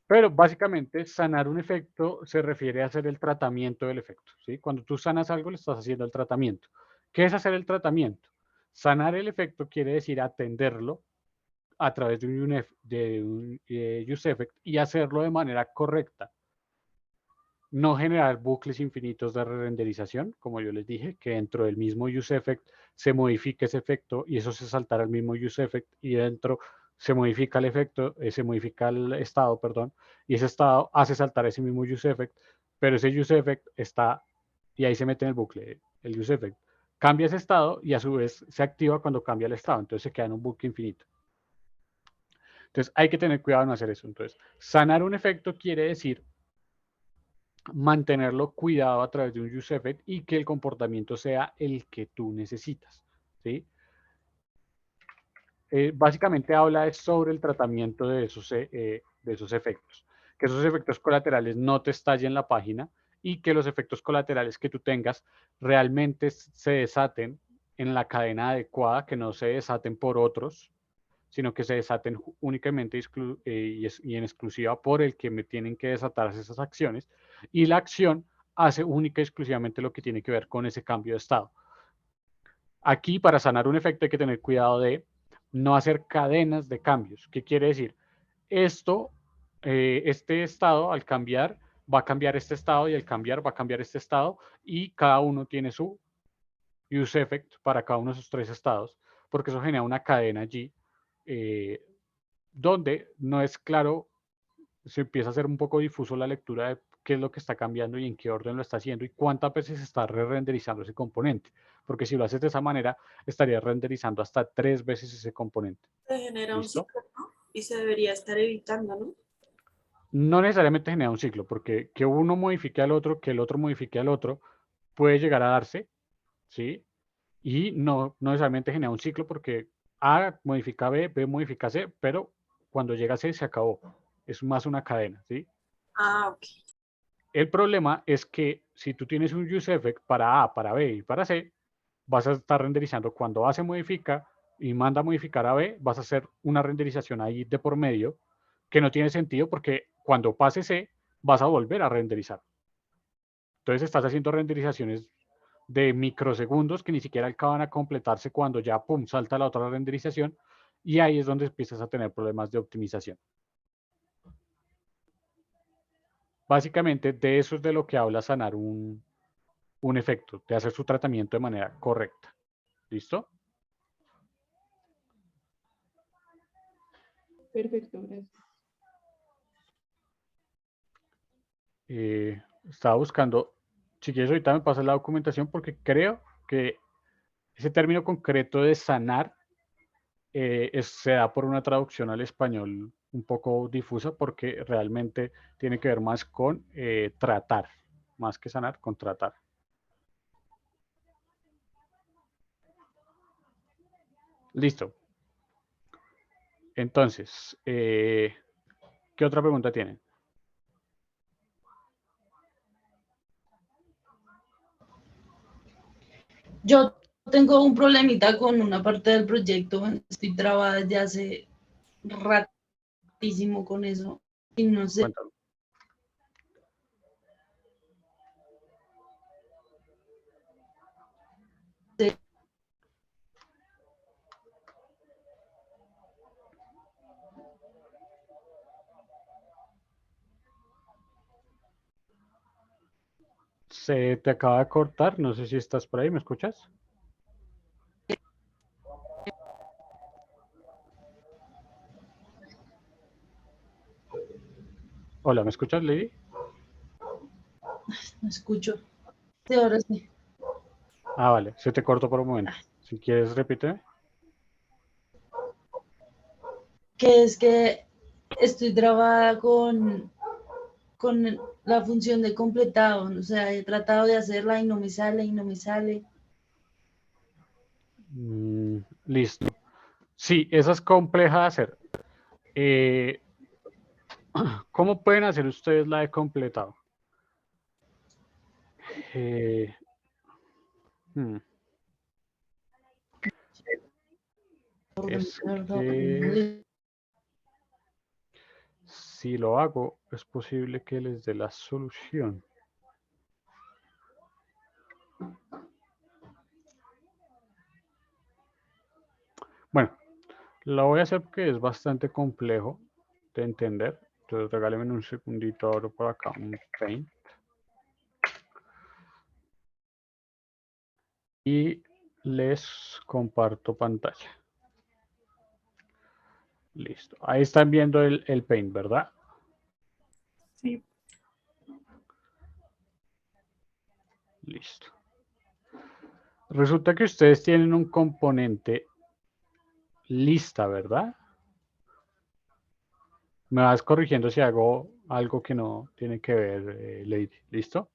Pero básicamente sanar un efecto se refiere a hacer el tratamiento del efecto, ¿sí? Cuando tú sanas algo le estás haciendo el tratamiento. ¿Qué es hacer el tratamiento? Sanar el efecto quiere decir atenderlo a través de un useEffect y hacerlo de manera correcta. No generar bucles infinitos de renderización, como yo les dije, que dentro del mismo useEffect se modifique ese efecto y eso se saltará al mismo useEffect y dentro se modifica el efecto, se modifica el estado, perdón, y ese estado hace saltar ese mismo useEffect, pero ese useEffect está, y ahí se mete en el bucle, el useEffect cambia ese estado y a su vez se activa cuando cambia el estado, entonces se queda en un bucle infinito. Entonces hay que tener cuidado en hacer eso. Entonces, sanar un efecto quiere decir mantenerlo cuidado a través de un useEffect y que el comportamiento sea el que tú necesitas, ¿sí? Básicamente habla sobre el tratamiento de esos efectos, que esos efectos colaterales no te estallen la página y que los efectos colaterales que tú tengas realmente se desaten en la cadena adecuada, que no se desaten por otros, sino que se desaten únicamente y en exclusiva por el que me tienen que desatarse esas acciones, y la acción hace única y exclusivamente lo que tiene que ver con ese cambio de estado. Aquí, para sanar un efecto, hay que tener cuidado de no hacer cadenas de cambios. ¿Qué quiere decir? Este estado, al cambiar, va a cambiar este estado y al cambiar va a cambiar este estado y cada uno tiene su useEffect para cada uno de esos tres estados, porque eso genera una cadena allí donde no es claro, se empieza a hacer un poco difuso la lectura de qué es lo que está cambiando y en qué orden lo está haciendo y cuántas veces está re-renderizando ese componente. Porque si lo haces de esa manera, estarías renderizando hasta 3 veces ese componente. Se genera un ¿Listo? ciclo, ¿no? Y se debería estar evitando, ¿no? No necesariamente genera un ciclo, porque que uno modifique al otro, que el otro modifique al otro, puede llegar a darse, ¿sí? Y no necesariamente genera un ciclo porque A modifica B, B modifica C, pero cuando llega a C se acabó. Es más una cadena, ¿sí? Ah, ok. El problema es que si tú tienes un useEffect para A, para B y para C, vas a estar renderizando cuando A se modifica y manda a modificar a B, vas a hacer una renderización ahí de por medio que no tiene sentido porque cuando pase C, vas a volver a renderizar. Entonces estás haciendo renderizaciones de microsegundos que ni siquiera acaban a completarse cuando ya, pum, salta la otra renderización y ahí es donde empiezas a tener problemas de optimización. Básicamente de eso es de lo que habla sanar un efecto, de hacer su tratamiento de manera correcta. ¿Listo? Perfecto, gracias. Estaba buscando, si quieres ahorita me pasas la documentación porque creo que ese término concreto de sanar se da por una traducción al español un poco difusa porque realmente tiene que ver más con tratar, más que sanar, con tratar. Listo. Entonces, ¿qué otra pregunta tienen? Yo tengo un problemita con una parte del proyecto, estoy trabada desde hace ratísimo con eso y no sé. Cuéntame. Se te acaba de cortar, no sé si estás por ahí, ¿me escuchas? Hola, ¿me escuchas, Lady? No escucho. Sí, ahora sí. Ah, vale, se te cortó por un momento. Si quieres, repíteme. Que es que estoy trabada con la función de completado, o sea, he tratado de hacerla y no me sale, y no me sale. Listo. Sí, esa es compleja de hacer. ¿Cómo pueden hacer ustedes la de completado? Eh, hmm, Es que si lo hago, es posible que les dé la solución. Bueno, lo voy a hacer porque es bastante complejo de entender. Entonces regálenme un segundito ahora por acá un Paint. Y les comparto pantalla. Listo. Ahí están viendo el Paint, ¿verdad? Sí. Listo. Resulta que ustedes tienen un componente lista, ¿verdad? Me vas corrigiendo si hago algo que no tiene que ver, Lady. ¿Listo?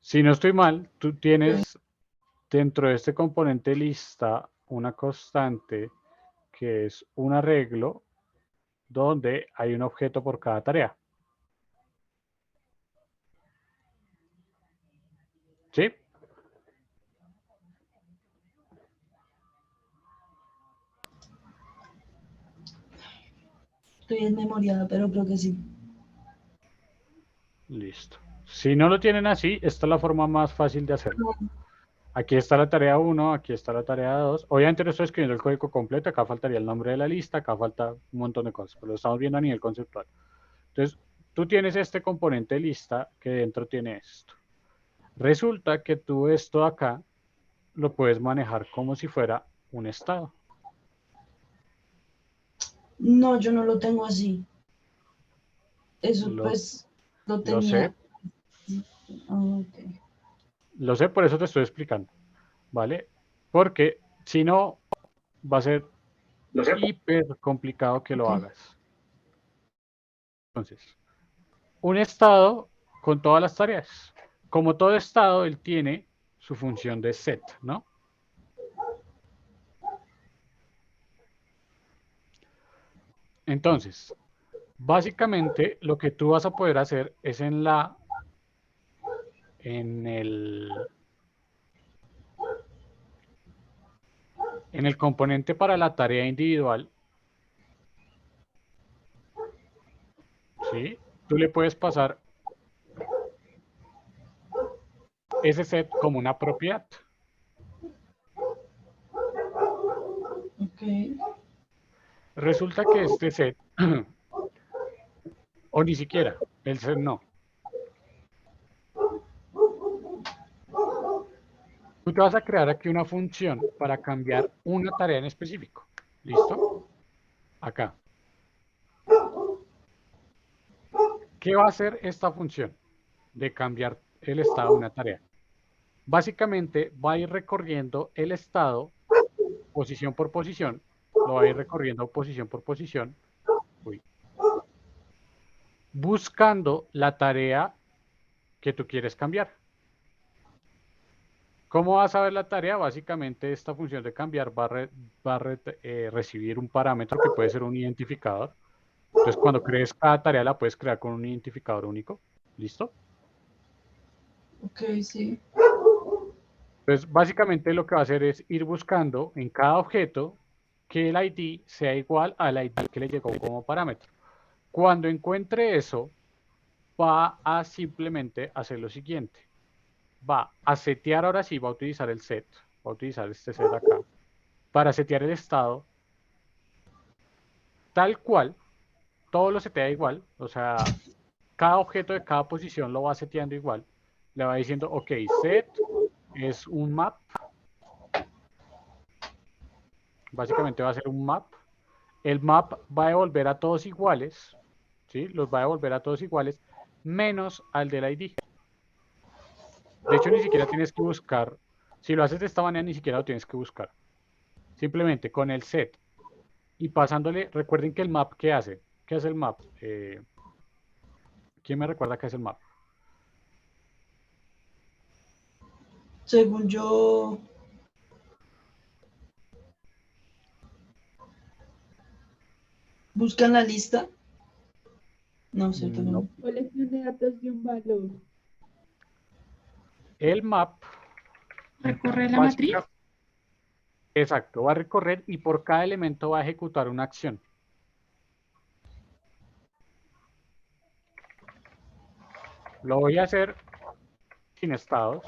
Si no estoy mal, tú tienes dentro de este componente lista una constante que es un arreglo donde hay un objeto por cada tarea. ¿Sí? Estoy desmemoriada, pero creo que sí. Listo. Si no lo tienen así, esta es la forma más fácil de hacerlo. Aquí está la tarea 1, aquí está la tarea 2. Obviamente no estoy escribiendo el código completo, acá faltaría el nombre de la lista, acá falta un montón de cosas, pero lo estamos viendo a nivel conceptual. Entonces, tú tienes este componente lista que dentro tiene esto. Resulta que tú esto acá lo puedes manejar como si fuera un estado. No, yo no lo tengo así. Eso Lo, pues lo lo sé, tenía. Ah, ok. lo sé, por eso te estoy explicando, ¿vale? Porque si no, va a ser hiper complicado que lo Ok. hagas. Entonces, un estado con todas las tareas. Como todo estado, él tiene su función de set, ¿no? Entonces, básicamente lo que tú vas a poder hacer es en el componente para la tarea individual, ¿sí? Tú le puedes pasar ese set como una propiedad. Ok. Resulta que este set, o ni siquiera, el set no. Tú te vas a crear aquí una función para cambiar una tarea en específico. ¿Listo? Acá. ¿Qué va a hacer esta función de cambiar el estado de una tarea? Básicamente va a ir recorriendo el estado posición por posición, lo va a ir recorriendo posición por posición, uy, buscando la tarea que tú quieres cambiar. ¿Cómo vas a ver la tarea? Básicamente esta función de cambiar va a recibir un parámetro que puede ser un identificador. Entonces cuando crees cada tarea la puedes crear con un identificador único. ¿Listo? Ok, sí. Entonces básicamente lo que va a hacer es ir buscando en cada objeto que el ID sea igual al ID que le llegó como parámetro. Cuando encuentre eso, va a simplemente hacer lo siguiente. Va a setear, ahora sí, va a utilizar el set, va a utilizar este set acá, para setear el estado tal cual, todo lo setea igual, o sea, cada objeto de cada posición lo va seteando igual. Le va diciendo, ok, set es un map, básicamente va a ser un map. El map va a devolver a todos iguales, ¿sí? Los va a devolver a todos iguales, menos al del ID. De hecho, ni siquiera tienes que buscar, si lo haces de esta manera, ni siquiera lo tienes que buscar. Simplemente con el set y pasándole, recuerden que el map, ¿qué hace? ¿Qué hace el map? ¿Quién me recuerda qué es el map? Según yo, buscan la lista. No, cierto, No. no. Colección de datos de un valor. El map, ¿Recorre la matriz? básicamente, exacto, va a recorrer y por cada elemento va a ejecutar una acción. Lo voy a hacer sin estados.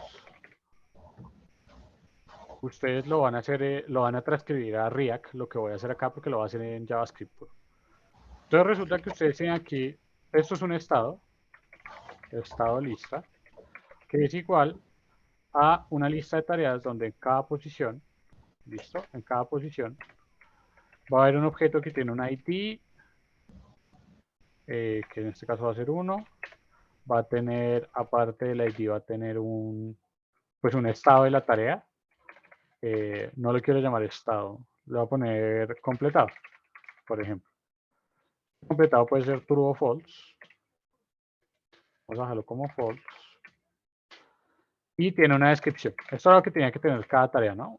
Ustedes lo van a hacer, lo van a transcribir a React, lo que voy a hacer acá porque lo voy a hacer en JavaScript. Entonces resulta que ustedes tienen aquí, esto es un estado lista, que es igual a una lista de tareas donde en cada posición, listo, en cada posición va a haber un objeto que tiene un ID, que en este caso va a ser 1, va a tener, aparte del ID, va a tener pues un estado de la tarea, no le quiero llamar estado, le voy a poner completado, por ejemplo. Completado puede ser true o false, vamos a dejarlo como false, y tiene una descripción. Esto es lo que tenía que tener cada tarea, ¿no?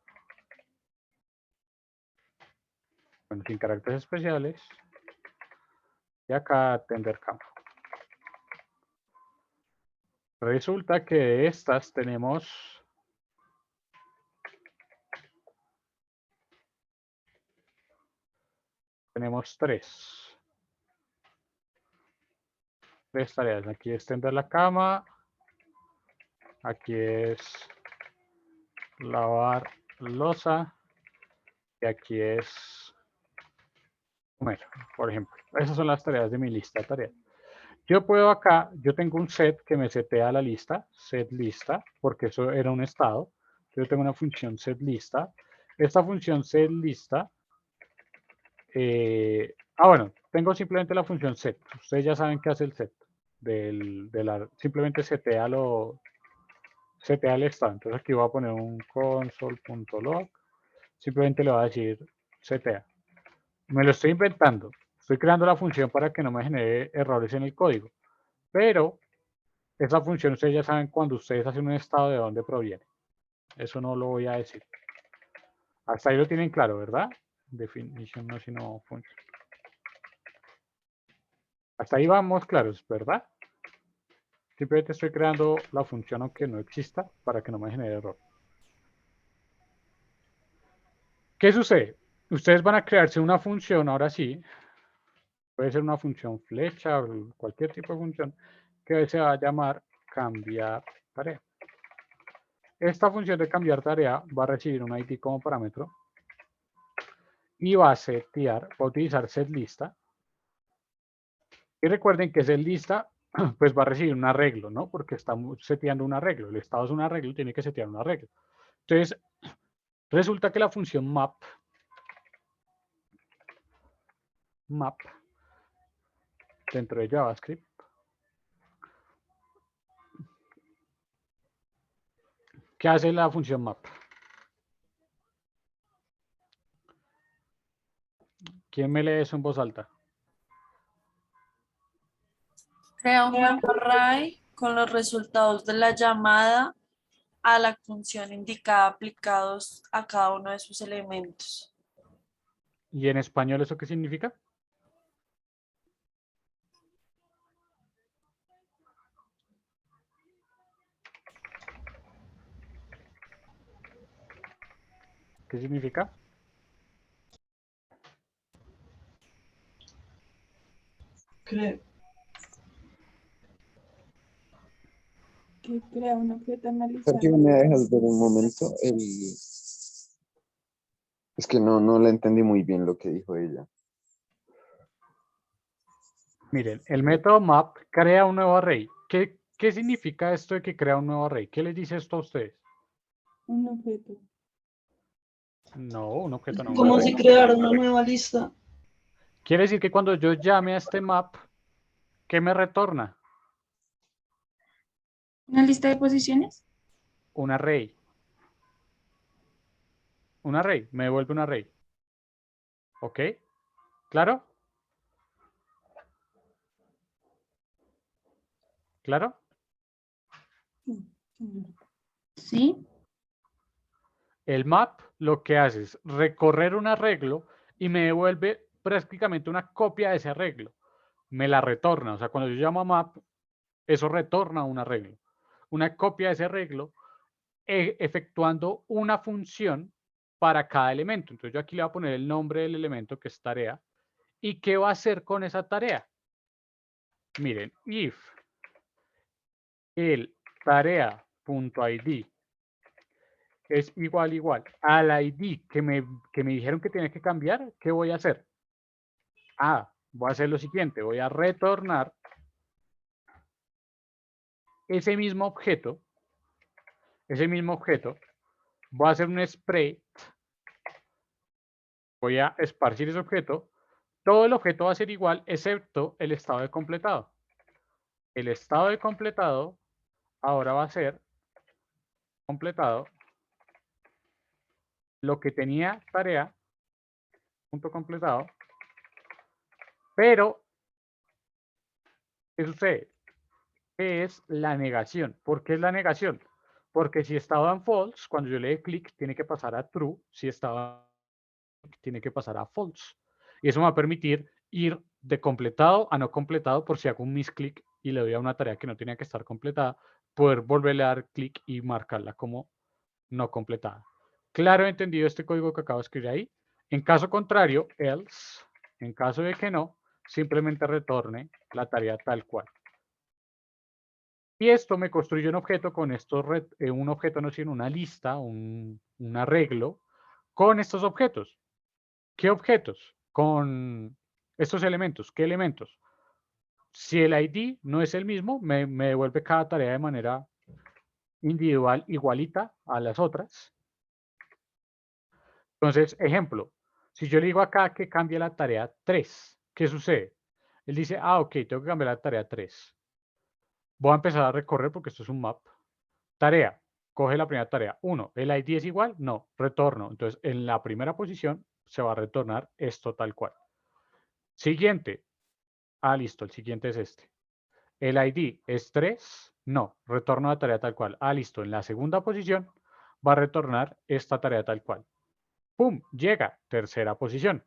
Bueno, sin caracteres especiales, y acá atender campo. Resulta que de estas tenemos tres tareas. Aquí es tender la cama, aquí es lavar loza y aquí es comer, por ejemplo. Esas son las tareas de mi lista de tareas. Yo puedo acá, yo tengo un set que me setea la lista, set lista, porque eso era un estado. Yo tengo una función set lista. Esta función set lista, bueno, tengo simplemente la función set. Ustedes ya saben qué hace el set. Simplemente setea el estado. Entonces aquí voy a poner un console.log. Simplemente le voy a decir setea. Me lo estoy inventando. Estoy creando la función para que no me genere errores en el código. Pero esa función ustedes ya saben cuando ustedes hacen un estado de dónde proviene. Eso no lo voy a decir. Hasta ahí lo tienen claro, ¿verdad? Definition no sino function. Hasta ahí vamos claros, ¿verdad? Simplemente estoy creando la función aunque no exista para que no me genere error. ¿Qué sucede? Ustedes van a crearse una función, ahora sí. Puede ser una función flecha o cualquier tipo de función que se va a llamar cambiar tarea. Esta función de cambiar tarea va a recibir un ID como parámetro y va a utilizar setLista. Y recuerden que setLista pues va a recibir un arreglo, ¿no? Porque estamos seteando un arreglo. El estado es un arreglo, tiene que setear un arreglo. Entonces, resulta que la función map dentro de JavaScript ¿qué hace la función map? ¿Quién me lee eso en voz alta? Crea un array con los resultados de la llamada a la función indicada aplicados a cada uno de sus elementos. ¿Y en español eso qué significa? ¿Qué significa? Creo. Que crea un objeto analizado. Sergio, ¿me dejas ver un momento? Es que no le entendí muy bien lo que dijo ella. Miren, el método map crea un nuevo array. ¿Qué significa esto de que crea un nuevo array? ¿Qué les dice esto a ustedes? Un objeto. No, un objeto no. Un Como array. si creara una nueva lista. Quiere decir que cuando yo llame a este map, ¿qué me retorna? ¿Una lista de posiciones? Un array. Un array, me devuelve un array. ¿Ok? ¿Claro? ¿Claro? Sí. El map lo que hace es recorrer un arreglo y me devuelve prácticamente una copia de ese arreglo. Me la retorna. O sea, cuando yo llamo a map, eso retorna un arreglo. Una copia de ese arreglo efectuando una función para cada elemento. Entonces yo aquí le voy a poner el nombre del elemento que es tarea. ¿Y qué va a hacer con esa tarea? Miren, if el tarea.id es igual al ID que me dijeron que tiene que cambiar, ¿qué voy a hacer? Voy a hacer lo siguiente, voy a retornar ese mismo objeto, voy a hacer un spray, voy a esparcir ese objeto, todo el objeto va a ser igual excepto el estado de completado. El estado de completado ahora va a ser completado lo que tenía tarea, punto completado, pero ¿qué sucede? ¿Qué es la negación? ¿Por qué es la negación? Porque si estaba en false, cuando yo le dé clic, tiene que pasar a true. Si estaba tiene que pasar a false. Y eso me va a permitir ir de completado a no completado por si hago un misclick y le doy a una tarea que no tenía que estar completada, poder volverle a dar clic y marcarla como no completada. Claro, he entendido este código que acabo de escribir ahí. En caso contrario, else, en caso de que no, simplemente retorne la tarea tal cual. Y esto me construye un objeto con estos, un objeto no sino una lista, un arreglo con estos objetos. ¿Qué objetos? Con estos elementos. ¿Qué elementos? Si el ID no es el mismo, me devuelve cada tarea de manera individual igualita a las otras. Entonces, ejemplo, si yo le digo acá que cambie la tarea 3, ¿qué sucede? Él dice, ah, ok, tengo que cambiar la tarea 3. Voy a empezar a recorrer porque esto es un map. Tarea, coge la primera tarea. 1, ¿el ID es igual? No, retorno. Entonces, en la primera posición se va a retornar esto tal cual. Siguiente. Ah, listo, el siguiente es este. ¿El ID es 3? No, retorno la tarea tal cual. Ah, listo, en la segunda posición va a retornar esta tarea tal cual. ¡Pum! Llega, tercera posición.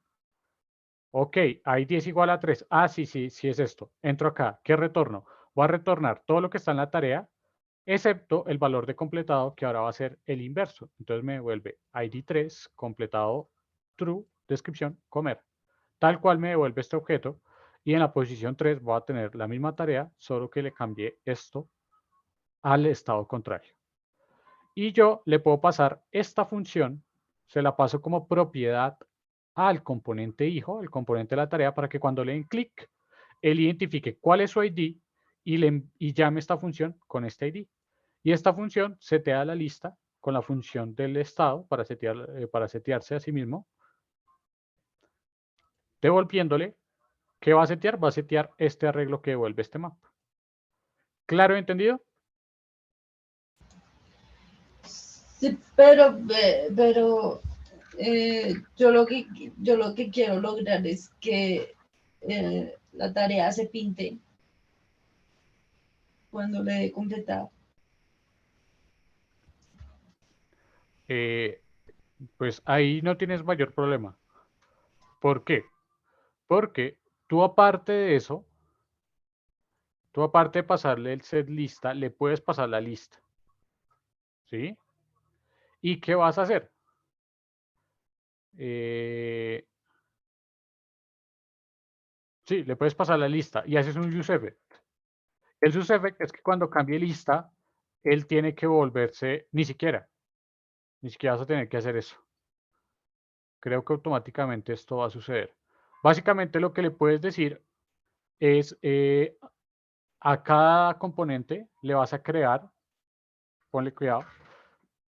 Ok, ID es igual a 3. Ah, sí, sí, sí es esto. Entro acá. ¿Qué retorno? Voy a retornar todo lo que está en la tarea, excepto el valor de completado, que ahora va a ser el inverso. Entonces me devuelve ID 3, completado true, descripción, comer. Tal cual me devuelve este objeto. Y en la posición 3 voy a tener la misma tarea, solo que le cambié esto al estado contrario. Y yo le puedo pasar esta función, se la paso como propiedad al componente hijo, el componente de la tarea, para que cuando le den clic, él identifique cuál es su ID y llame esta función con este ID. Y esta función setea la lista con la función del estado para setearse a sí mismo, devolviéndole, ¿qué va a setear? Va a setear este arreglo que devuelve este map. ¿Claro, entendido? Sí, pero yo lo que quiero lograr es que la tarea se pinte cuando le dé completado. Pues ahí no tienes mayor problema. ¿Por qué? Porque tú aparte de eso, tú aparte de pasarle el set lista, le puedes pasar la lista. ¿Sí? ¿Y qué vas a hacer? Sí, le puedes pasar la lista y haces un useEffect. El useEffect es que cuando cambie lista, él tiene que volverse, ni siquiera vas a tener que hacer eso. Creo que automáticamente esto va a suceder. Básicamente lo que le puedes decir es a cada componente le vas a crear, ponle cuidado,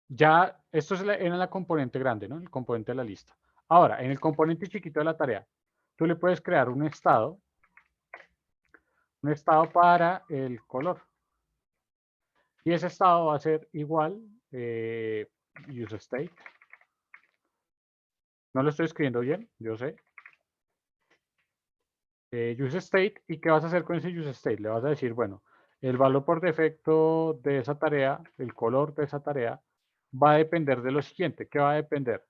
ya esto era la componente grande, ¿no? El componente de la lista. Ahora, en el componente chiquito de la tarea, tú le puedes crear un estado para el color. Y ese estado va a ser igual, useState. No lo estoy escribiendo bien, yo sé. useState, ¿y qué vas a hacer con ese useState? Le vas a decir, bueno, el valor por defecto de esa tarea, el color de esa tarea, va a depender de lo siguiente. ¿Qué va a depender?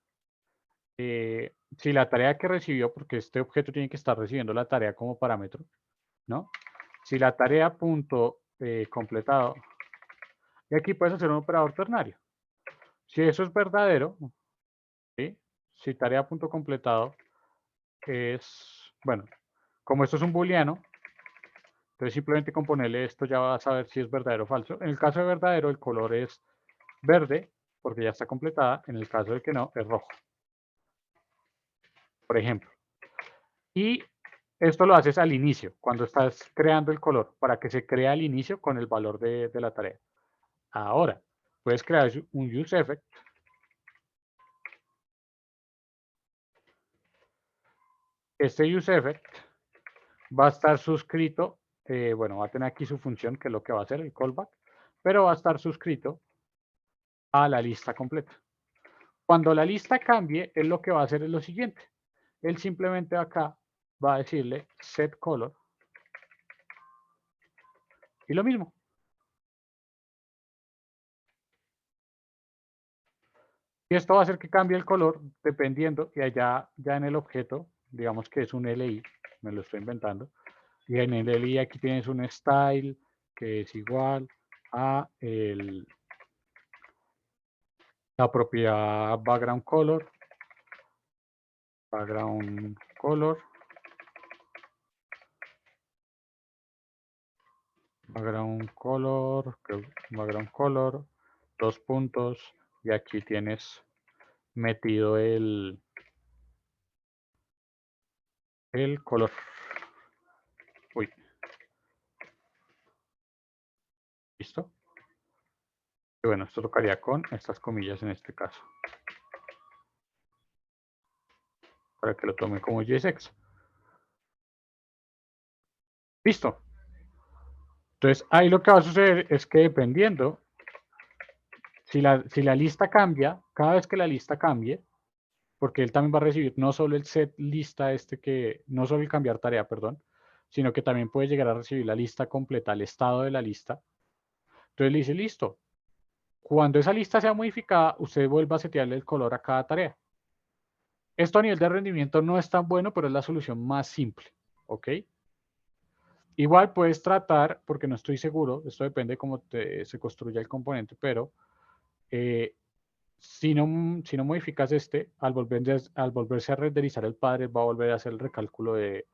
Si la tarea que recibió, porque este objeto tiene que estar recibiendo la tarea como parámetro, ¿no? Si la tarea punto completado, y aquí puedes hacer un operador ternario. Si eso es verdadero, ¿sí? Si tarea punto completado es, bueno, como esto es un booleano, entonces simplemente con ponerle esto ya vas a ver si es verdadero o falso. En el caso de verdadero, el color es verde, porque ya está completada. En el caso de que no, es rojo. Por ejemplo. Y esto lo haces al inicio, cuando estás creando el color, para que se crea al inicio con el valor de la tarea. Ahora, puedes crear un useEffect. Este useEffect va a estar suscrito, bueno, va a tener aquí su función, que es lo que va a hacer el callback, pero va a estar suscrito a la lista completa. Cuando la lista cambie, él lo que va a hacer es lo siguiente. Él simplemente acá va a decirle set color y lo mismo. Y esto va a hacer que cambie el color dependiendo, y allá ya en el objeto, digamos que es un LI, me lo estoy inventando, y en el LI aquí tienes un style que es igual a la propiedad background color, background color, background color, dos puntos, y aquí tienes metido el color. Uy. ¿Listo? Y bueno, esto tocaría con estas comillas en este caso. Para que lo tome como JSX. Listo. Entonces, ahí lo que va a suceder es que dependiendo, si la lista cambia, cada vez que la lista cambie, porque él también va a recibir no solo el set lista no solo el cambiar tarea, perdón, sino que también puede llegar a recibir la lista completa, el estado de la lista. Entonces le dice, listo, cuando esa lista sea modificada, usted vuelva a setearle el color a cada tarea. Esto a nivel de rendimiento no es tan bueno, pero es la solución más simple, ¿ok? Igual puedes tratar, porque no estoy seguro, esto depende de cómo se construya el componente, pero si no modificas al volverse a renderizar el padre, va a volver a hacer el recálculo de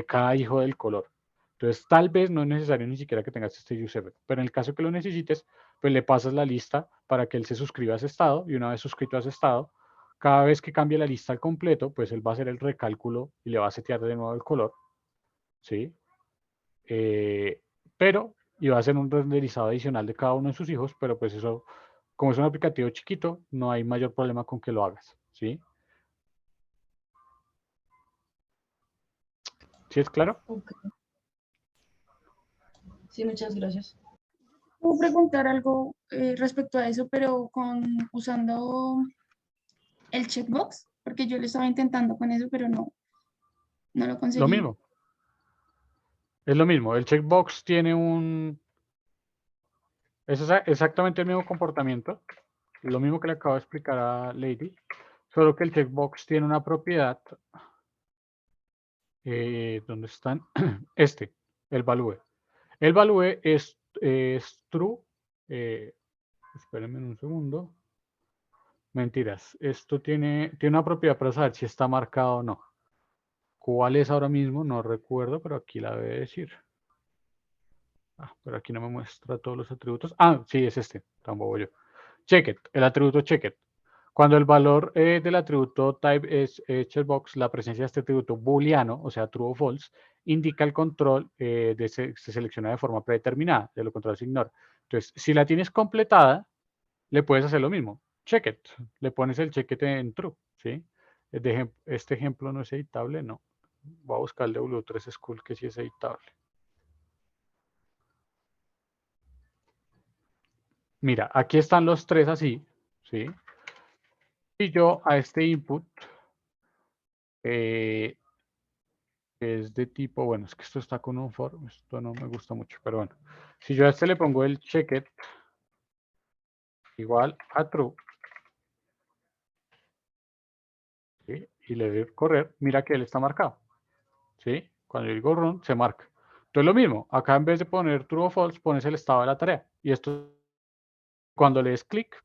cada hijo del color. Entonces, tal vez no es necesario ni siquiera que tengas este useFect, pero en el caso que lo necesites, pues le pasas la lista para que él se suscriba a ese estado, y una vez suscrito a ese estado, cada vez que cambie la lista al completo, pues él va a hacer el recálculo y le va a setear de nuevo el color, ¿sí? Pero iba a hacer un renderizado adicional de cada uno de sus hijos, pero pues eso, como es un aplicativo chiquito, no hay mayor problema con que lo hagas, ¿sí? ¿Sí es claro? Ok. Sí, muchas gracias. Puedo preguntar algo respecto a eso, pero usando el checkbox, porque yo lo estaba intentando con eso, pero no lo Lo conseguí. mismo. Es lo mismo. El checkbox tiene es exactamente el mismo comportamiento. Lo mismo que le acabo de explicar a Lady. Solo que el checkbox tiene una propiedad. ¿Dónde están? El value. El value es true. Espérenme un segundo. Mentiras. Esto tiene una propiedad para saber si está marcado o no. ¿Cuál es ahora mismo? No recuerdo, pero aquí la debe decir. Pero aquí no me muestra todos los atributos. Sí, es este. Tan bobo yo. Checked, el atributo checked. Cuando el valor del atributo type es checkbox, la presencia de este atributo booleano, o sea, true o false, indica el control se selecciona de forma predeterminada, de lo contrario se ignora. Entonces, si la tienes completada, le puedes hacer lo mismo. Checked, le pones el checked en true, ¿sí? Este ejemplo no es editable, no. Voy a buscar el de W3 School que sí es editable. Mira, aquí están los tres así, ¿sí? Y yo a este input es de tipo, bueno, es que esto está con un for, esto no me gusta mucho, pero bueno. Si yo a este le pongo el checked igual a true, ¿sí? Y le doy correr, mira que él está marcado, ¿sí? Cuando yo digo run, se marca. Entonces lo mismo, acá en vez de poner true o false, pones el estado de la tarea. Y esto, cuando le des clic,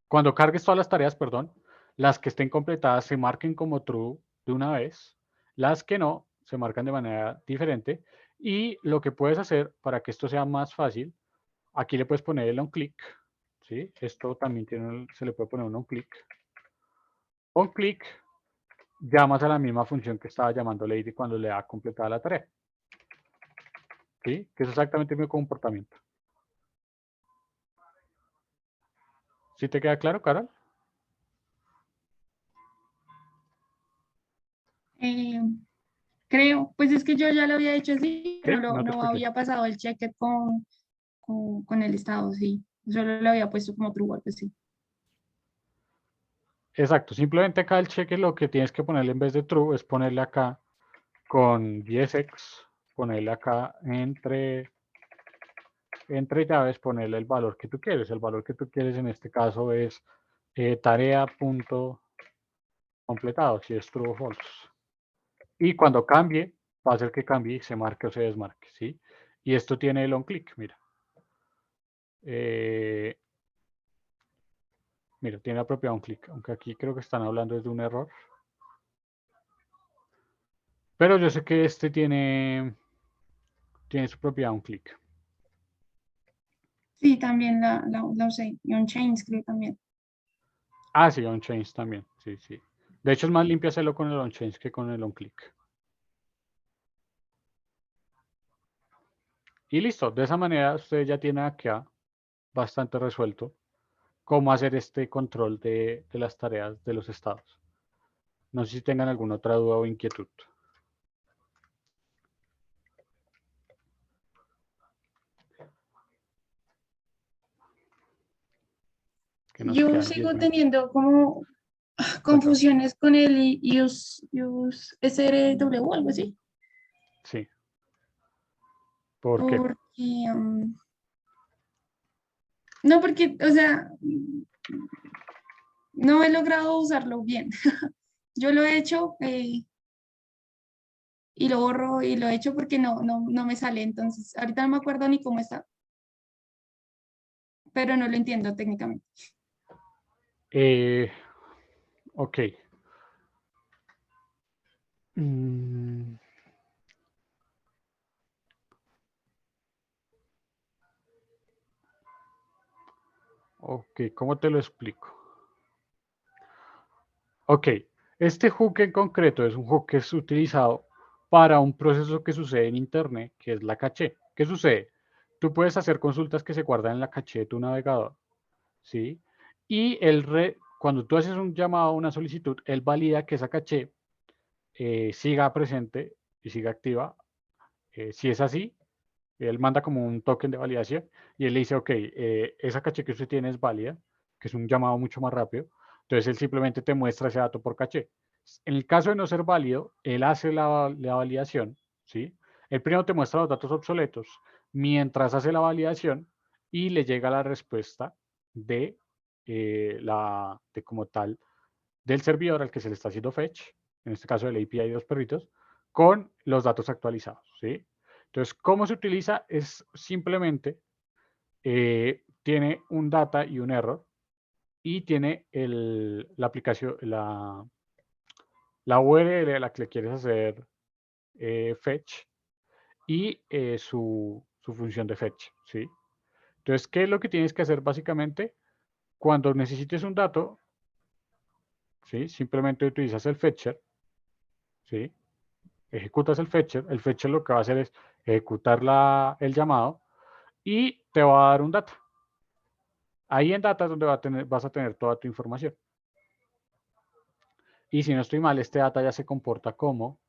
cuando cargues todas las tareas, perdón, las que estén completadas se marquen como true de una vez, las que no se marcan de manera diferente. Y lo que puedes hacer para que esto sea más fácil, aquí le puedes poner el onClick, ¿sí? Esto también se le puede poner un onClick. OnClick llamas a la misma función que estaba llamando Lady cuando le ha completado la tarea, ¿sí? Que es exactamente el mismo comportamiento. ¿Sí te queda claro, Carol? Creo, pues es que yo ya lo había hecho así, pero No te no escuché. había pasado el check con el estado, sí. Solo lo había puesto como true, algo así. Exacto, simplemente acá el cheque lo que tienes que ponerle en vez de true es ponerle acá con JSX, ponerle acá entre llaves, ponerle el valor que tú quieres. El valor que tú quieres en este caso es tarea.completado, si es true o false. Y cuando cambie, va a ser que cambie y se marque o se desmarque, ¿sí? Y esto tiene el onClick, mira. Mira, tiene la propiedad onClick, aunque aquí creo que están hablando de un error. Pero yo sé que este tiene su propiedad onClick. Sí, también la usé. Y OnChains creo también. Sí, OnChains también, sí, sí. De hecho, es más limpio hacerlo con el OnChains que con el onClick. Y listo, de esa manera usted ya tiene acá bastante resuelto cómo hacer este control de las tareas de los estados. No sé si tengan alguna otra duda o inquietud. Que nos Yo quedan 10 sigo minutos. teniendo como confusiones con el use SRW o algo así. Sí. ¿Por qué? Porque, no, porque, o sea, no he logrado usarlo bien. Yo lo he hecho y lo borro y lo he hecho porque no me sale. Entonces, ahorita no me acuerdo ni cómo está, pero no lo entiendo técnicamente. Ok. Mm, ok, ¿cómo te lo explico? Ok, este hook en concreto es un hook que es utilizado para un proceso que sucede en Internet, que es la caché. ¿Qué sucede? Tú puedes hacer consultas que se guardan en la caché de tu navegador, ¿sí? Y cuando tú haces un llamado, una solicitud, él valida que esa caché siga presente y siga activa. Si es así, él manda como un token de validación y él le dice, ok, esa caché que usted tiene es válida, que es un llamado mucho más rápido. Entonces él simplemente te muestra ese dato por caché. En el caso de no ser válido, él hace la validación, ¿sí? Él primero te muestra los datos obsoletos mientras hace la validación y le llega la respuesta de, de como tal del servidor al que se le está haciendo fetch, en este caso el API de los perritos, con los datos actualizados, ¿sí? Entonces, ¿cómo se utiliza? Es simplemente, tiene un data y un error, y tiene la aplicación, la URL a la que le quieres hacer fetch, y su función de fetch, ¿sí? Entonces, ¿qué es lo que tienes que hacer básicamente? Cuando necesites un dato, ¿sí? Simplemente utilizas el fetcher, ¿sí? Ejecutas el fetcher lo que va a hacer es ejecutar el llamado y te va a dar un data. Ahí en data es donde vas a tener toda tu información. Y si no estoy mal, este data ya se comporta como,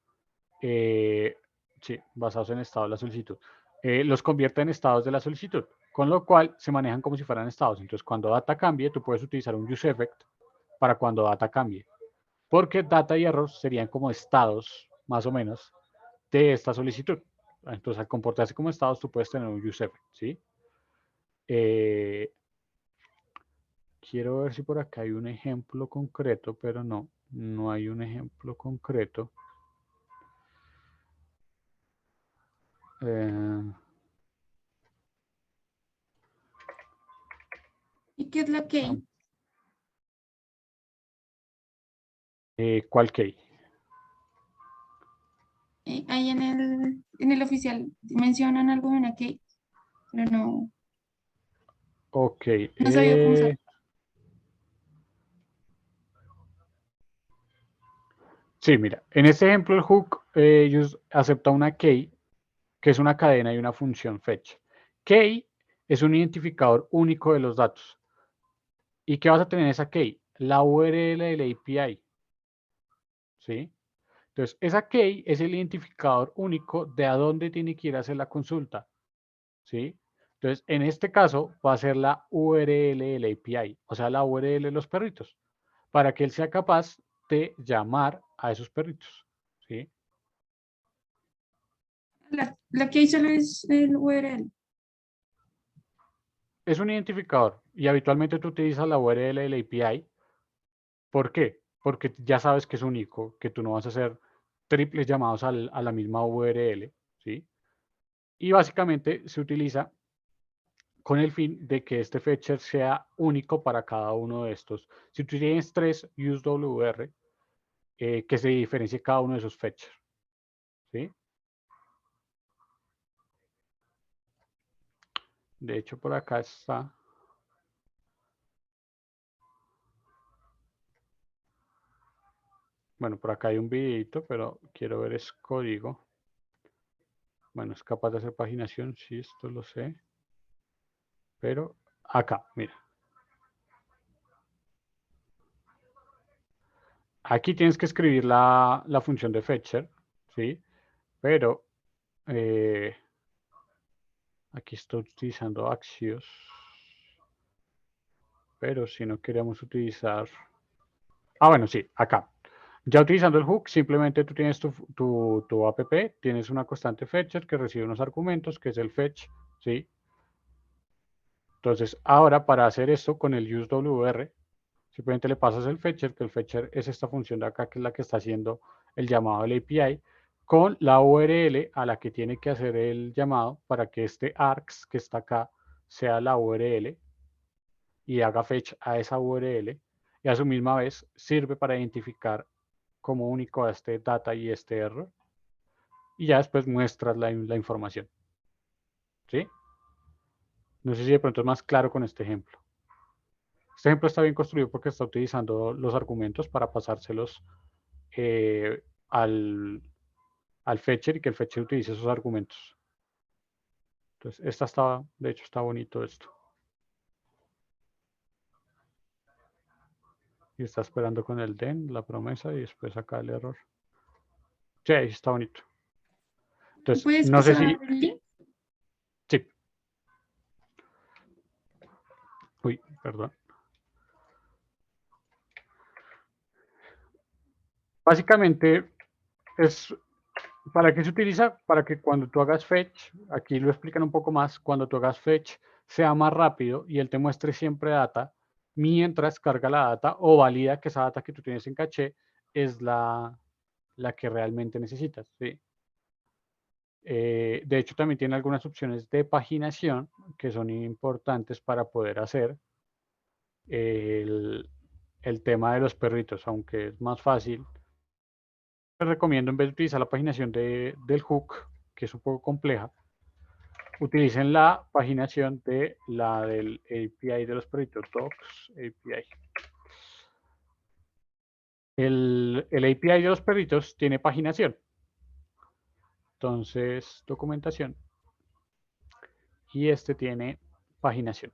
sí, basados en estado de la solicitud. Los convierte en estados de la solicitud, con lo cual se manejan como si fueran estados. Entonces, cuando data cambie, tú puedes utilizar un useEffect para cuando data cambie. Porque data y error serían como estados, más o menos, de esta solicitud. Entonces, al comportarse como estados, tú puedes tener un useEffect, ¿sí? Quiero ver si por acá hay un ejemplo concreto, pero no hay un ejemplo concreto. ¿Y qué es la key? ¿Cuál key? Ahí en el oficial mencionan algo de una key, pero no, Ok. no sabía cómo usar. Sí, mira, en este ejemplo el hook acepta una key, que es una cadena y una función fetch. Key es un identificador único de los datos. ¿Y qué vas a tener en esa key? La URL del API. ¿Sí? Entonces, esa key es el identificador único de a dónde tiene que ir a hacer la consulta. ¿Sí? Entonces, en este caso va a ser la URL del API, o sea, la URL de los perritos, para que él sea capaz de llamar a esos perritos. ¿Sí? La key solo es el URL. Es un identificador y habitualmente tú utilizas la URL del API. ¿Por qué? Porque ya sabes que es único, que tú no vas a hacer triples llamados a la misma URL. ¿Sí? Y básicamente se utiliza con el fin de que este fetcher sea único para cada uno de estos. Si tú tienes 3 UseWR, que se diferencie cada uno de esos fetchers. ¿Sí? De hecho, por acá está. Bueno, por acá hay un videito, pero quiero ver es código. Bueno, es capaz de hacer paginación, sí, esto lo sé. Pero acá, mira. Aquí tienes que escribir la función de fetcher, ¿sí? Pero aquí estoy utilizando Axios. Pero si no queremos utilizar... Ah, bueno, sí, acá. Ya utilizando el hook, simplemente tú tienes tu app, tienes una constante fetcher que recibe unos argumentos, que es el fetch, ¿sí? Entonces, ahora para hacer esto con el useWr, simplemente le pasas el fetcher, que el fetcher es esta función de acá, que es la que está haciendo el llamado al API, con la URL a la que tiene que hacer el llamado para que este args que está acá sea la URL y haga fetch a esa URL, y a su misma vez sirve para identificar como único a este data y este error, y ya después muestras la información. ¿Sí? No sé si de pronto es más claro con este ejemplo. Este ejemplo está bien construido porque está utilizando los argumentos para pasárselos al fetcher y que el fetcher utilice esos argumentos. Entonces, de hecho, está bonito esto. Y está esperando con el den, la promesa, y después acá el error. Sí, ahí está bonito. Entonces, ¿Puedes no sé pasar si... el link? Sí. Uy, perdón. Básicamente, ¿para qué se utiliza? Para que cuando tú hagas fetch, aquí lo explican un poco más, cuando tú hagas fetch sea más rápido y él te muestre siempre data, mientras carga la data o valida que esa data que tú tienes en caché es la que realmente necesitas. ¿Sí? De hecho, también tiene algunas opciones de paginación que son importantes para poder hacer el tema de los perritos, aunque es más fácil. Les recomiendo, en vez de utilizar la paginación del hook, que es un poco compleja, utilicen la paginación de la del API de los perritos, docs API. El API de los perritos tiene paginación. Entonces, documentación. Y este tiene paginación.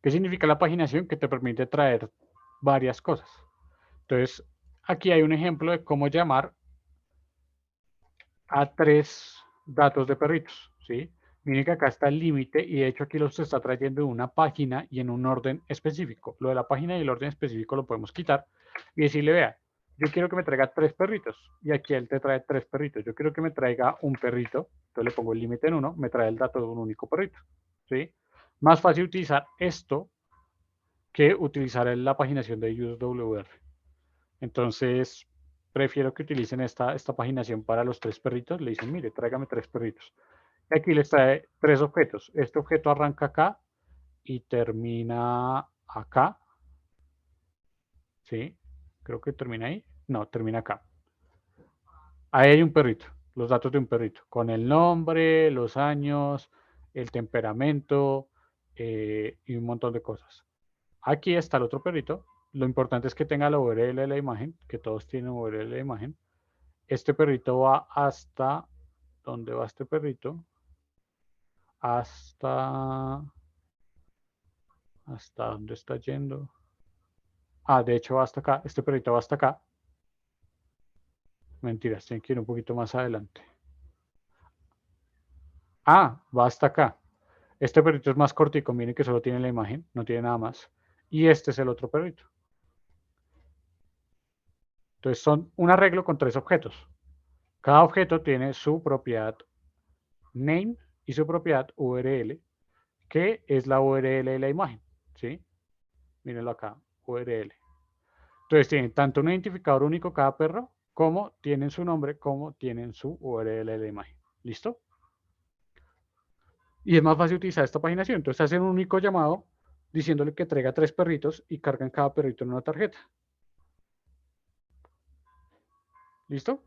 ¿Qué significa la paginación? Que te permite traer varias cosas. Entonces, aquí hay un ejemplo de cómo llamar a 3 datos de perritos, ¿sí? Miren que acá está el límite y de hecho aquí los está trayendo en una página y en un orden específico. Lo de la página y el orden específico lo podemos quitar y decirle, vea, yo quiero que me traiga 3 perritos y aquí él te trae 3 perritos. Yo quiero que me traiga un perrito, entonces le pongo el límite en 1, me trae el dato de un único perrito, ¿sí? Más fácil utilizar esto que utilizar la paginación de useWr. Entonces, prefiero que utilicen esta paginación para los 3 perritos. Le dicen, mire, tráigame 3 perritos. Y aquí les trae 3 objetos. Este objeto arranca acá y termina acá. ¿Sí? Creo que termina ahí. No, termina acá. Ahí hay un perrito, los datos de un perrito, con el nombre, los años, el temperamento y un montón de cosas. Aquí está el otro perrito. Lo importante es que tenga la URL de la imagen, que todos tienen URL de la imagen. Este perrito va hasta... ¿Dónde va este perrito? ¿Hasta dónde está yendo? Ah, de hecho va hasta acá. Este perrito va hasta acá. Mentiras, tiene que ir un poquito más adelante. Ah, va hasta acá. Este perrito es más cortico, miren que solo tiene la imagen, no tiene nada más. Y este es el otro perrito. Entonces son un arreglo con 3 objetos. Cada objeto tiene su propiedad name y su propiedad URL, que es la URL de la imagen. ¿Sí? Mírenlo acá, URL. Entonces tienen tanto un identificador único cada perro, como tienen su nombre, como tienen su URL de la imagen. ¿Listo? Y es más fácil utilizar esta paginación. Entonces hacen un único llamado diciéndole que traiga 3 perritos y cargan cada perrito en una tarjeta. ¿Listo?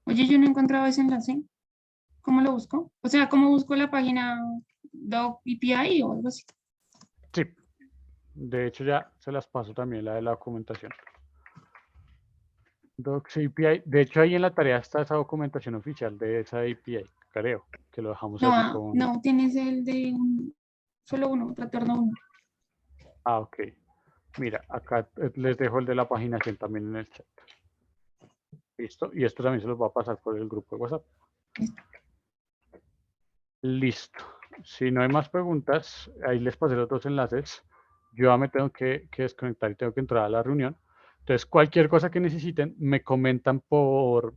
Oye, yo no he encontrado ese enlace. ¿Cómo lo busco? O sea, ¿cómo busco la página Doc API o algo así? Sí. De hecho ya se las paso también la de la documentación. Docs API. De hecho, ahí en la tarea está esa documentación oficial de esa API, creo, que lo dejamos No, allí con... no, tienes el de solo uno, retorno uno. Ah, ok. Mira, acá les dejo el de la paginación también en el chat. Listo. Y esto también se los va a pasar por el grupo de WhatsApp. Listo. Si no hay más preguntas, ahí les pasé los dos enlaces. Yo ya me tengo que desconectar y tengo que entrar a la reunión. Entonces, cualquier cosa que necesiten, me comentan por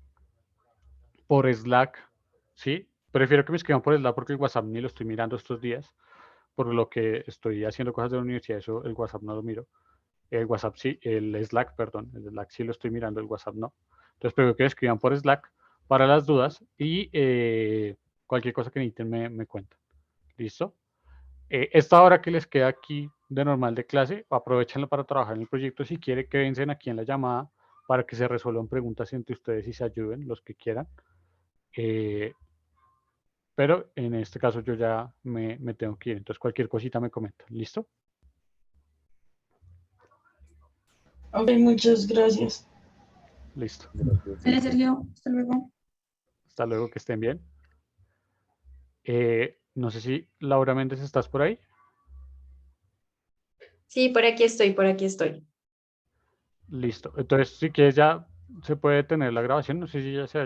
Slack, ¿sí? Prefiero que me escriban por Slack porque el WhatsApp ni lo estoy mirando estos días. Por lo que estoy haciendo cosas de la universidad, eso el WhatsApp no lo miro. El WhatsApp sí, el Slack, perdón, el Slack sí lo estoy mirando, el WhatsApp no. Entonces, prefiero que me escriban por Slack para las dudas y cualquier cosa que necesiten me cuentan. ¿Listo? Esta hora que les queda aquí de normal de clase, aprovechenla para trabajar en el proyecto. Si quiere, quédense aquí en la llamada para que se resuelvan preguntas entre ustedes y se ayuden los que quieran. Pero en este caso yo ya me tengo que ir. Entonces cualquier cosita me comentan. ¿Listo? Ok, muchas gracias. Listo. Vale, Sergio, hasta luego. Hasta luego, que estén bien. No sé si Laura Méndez estás por ahí. Sí, por aquí estoy, por aquí estoy. Listo. Entonces, si quieres ya se puede tener la grabación. No sé si ya se haya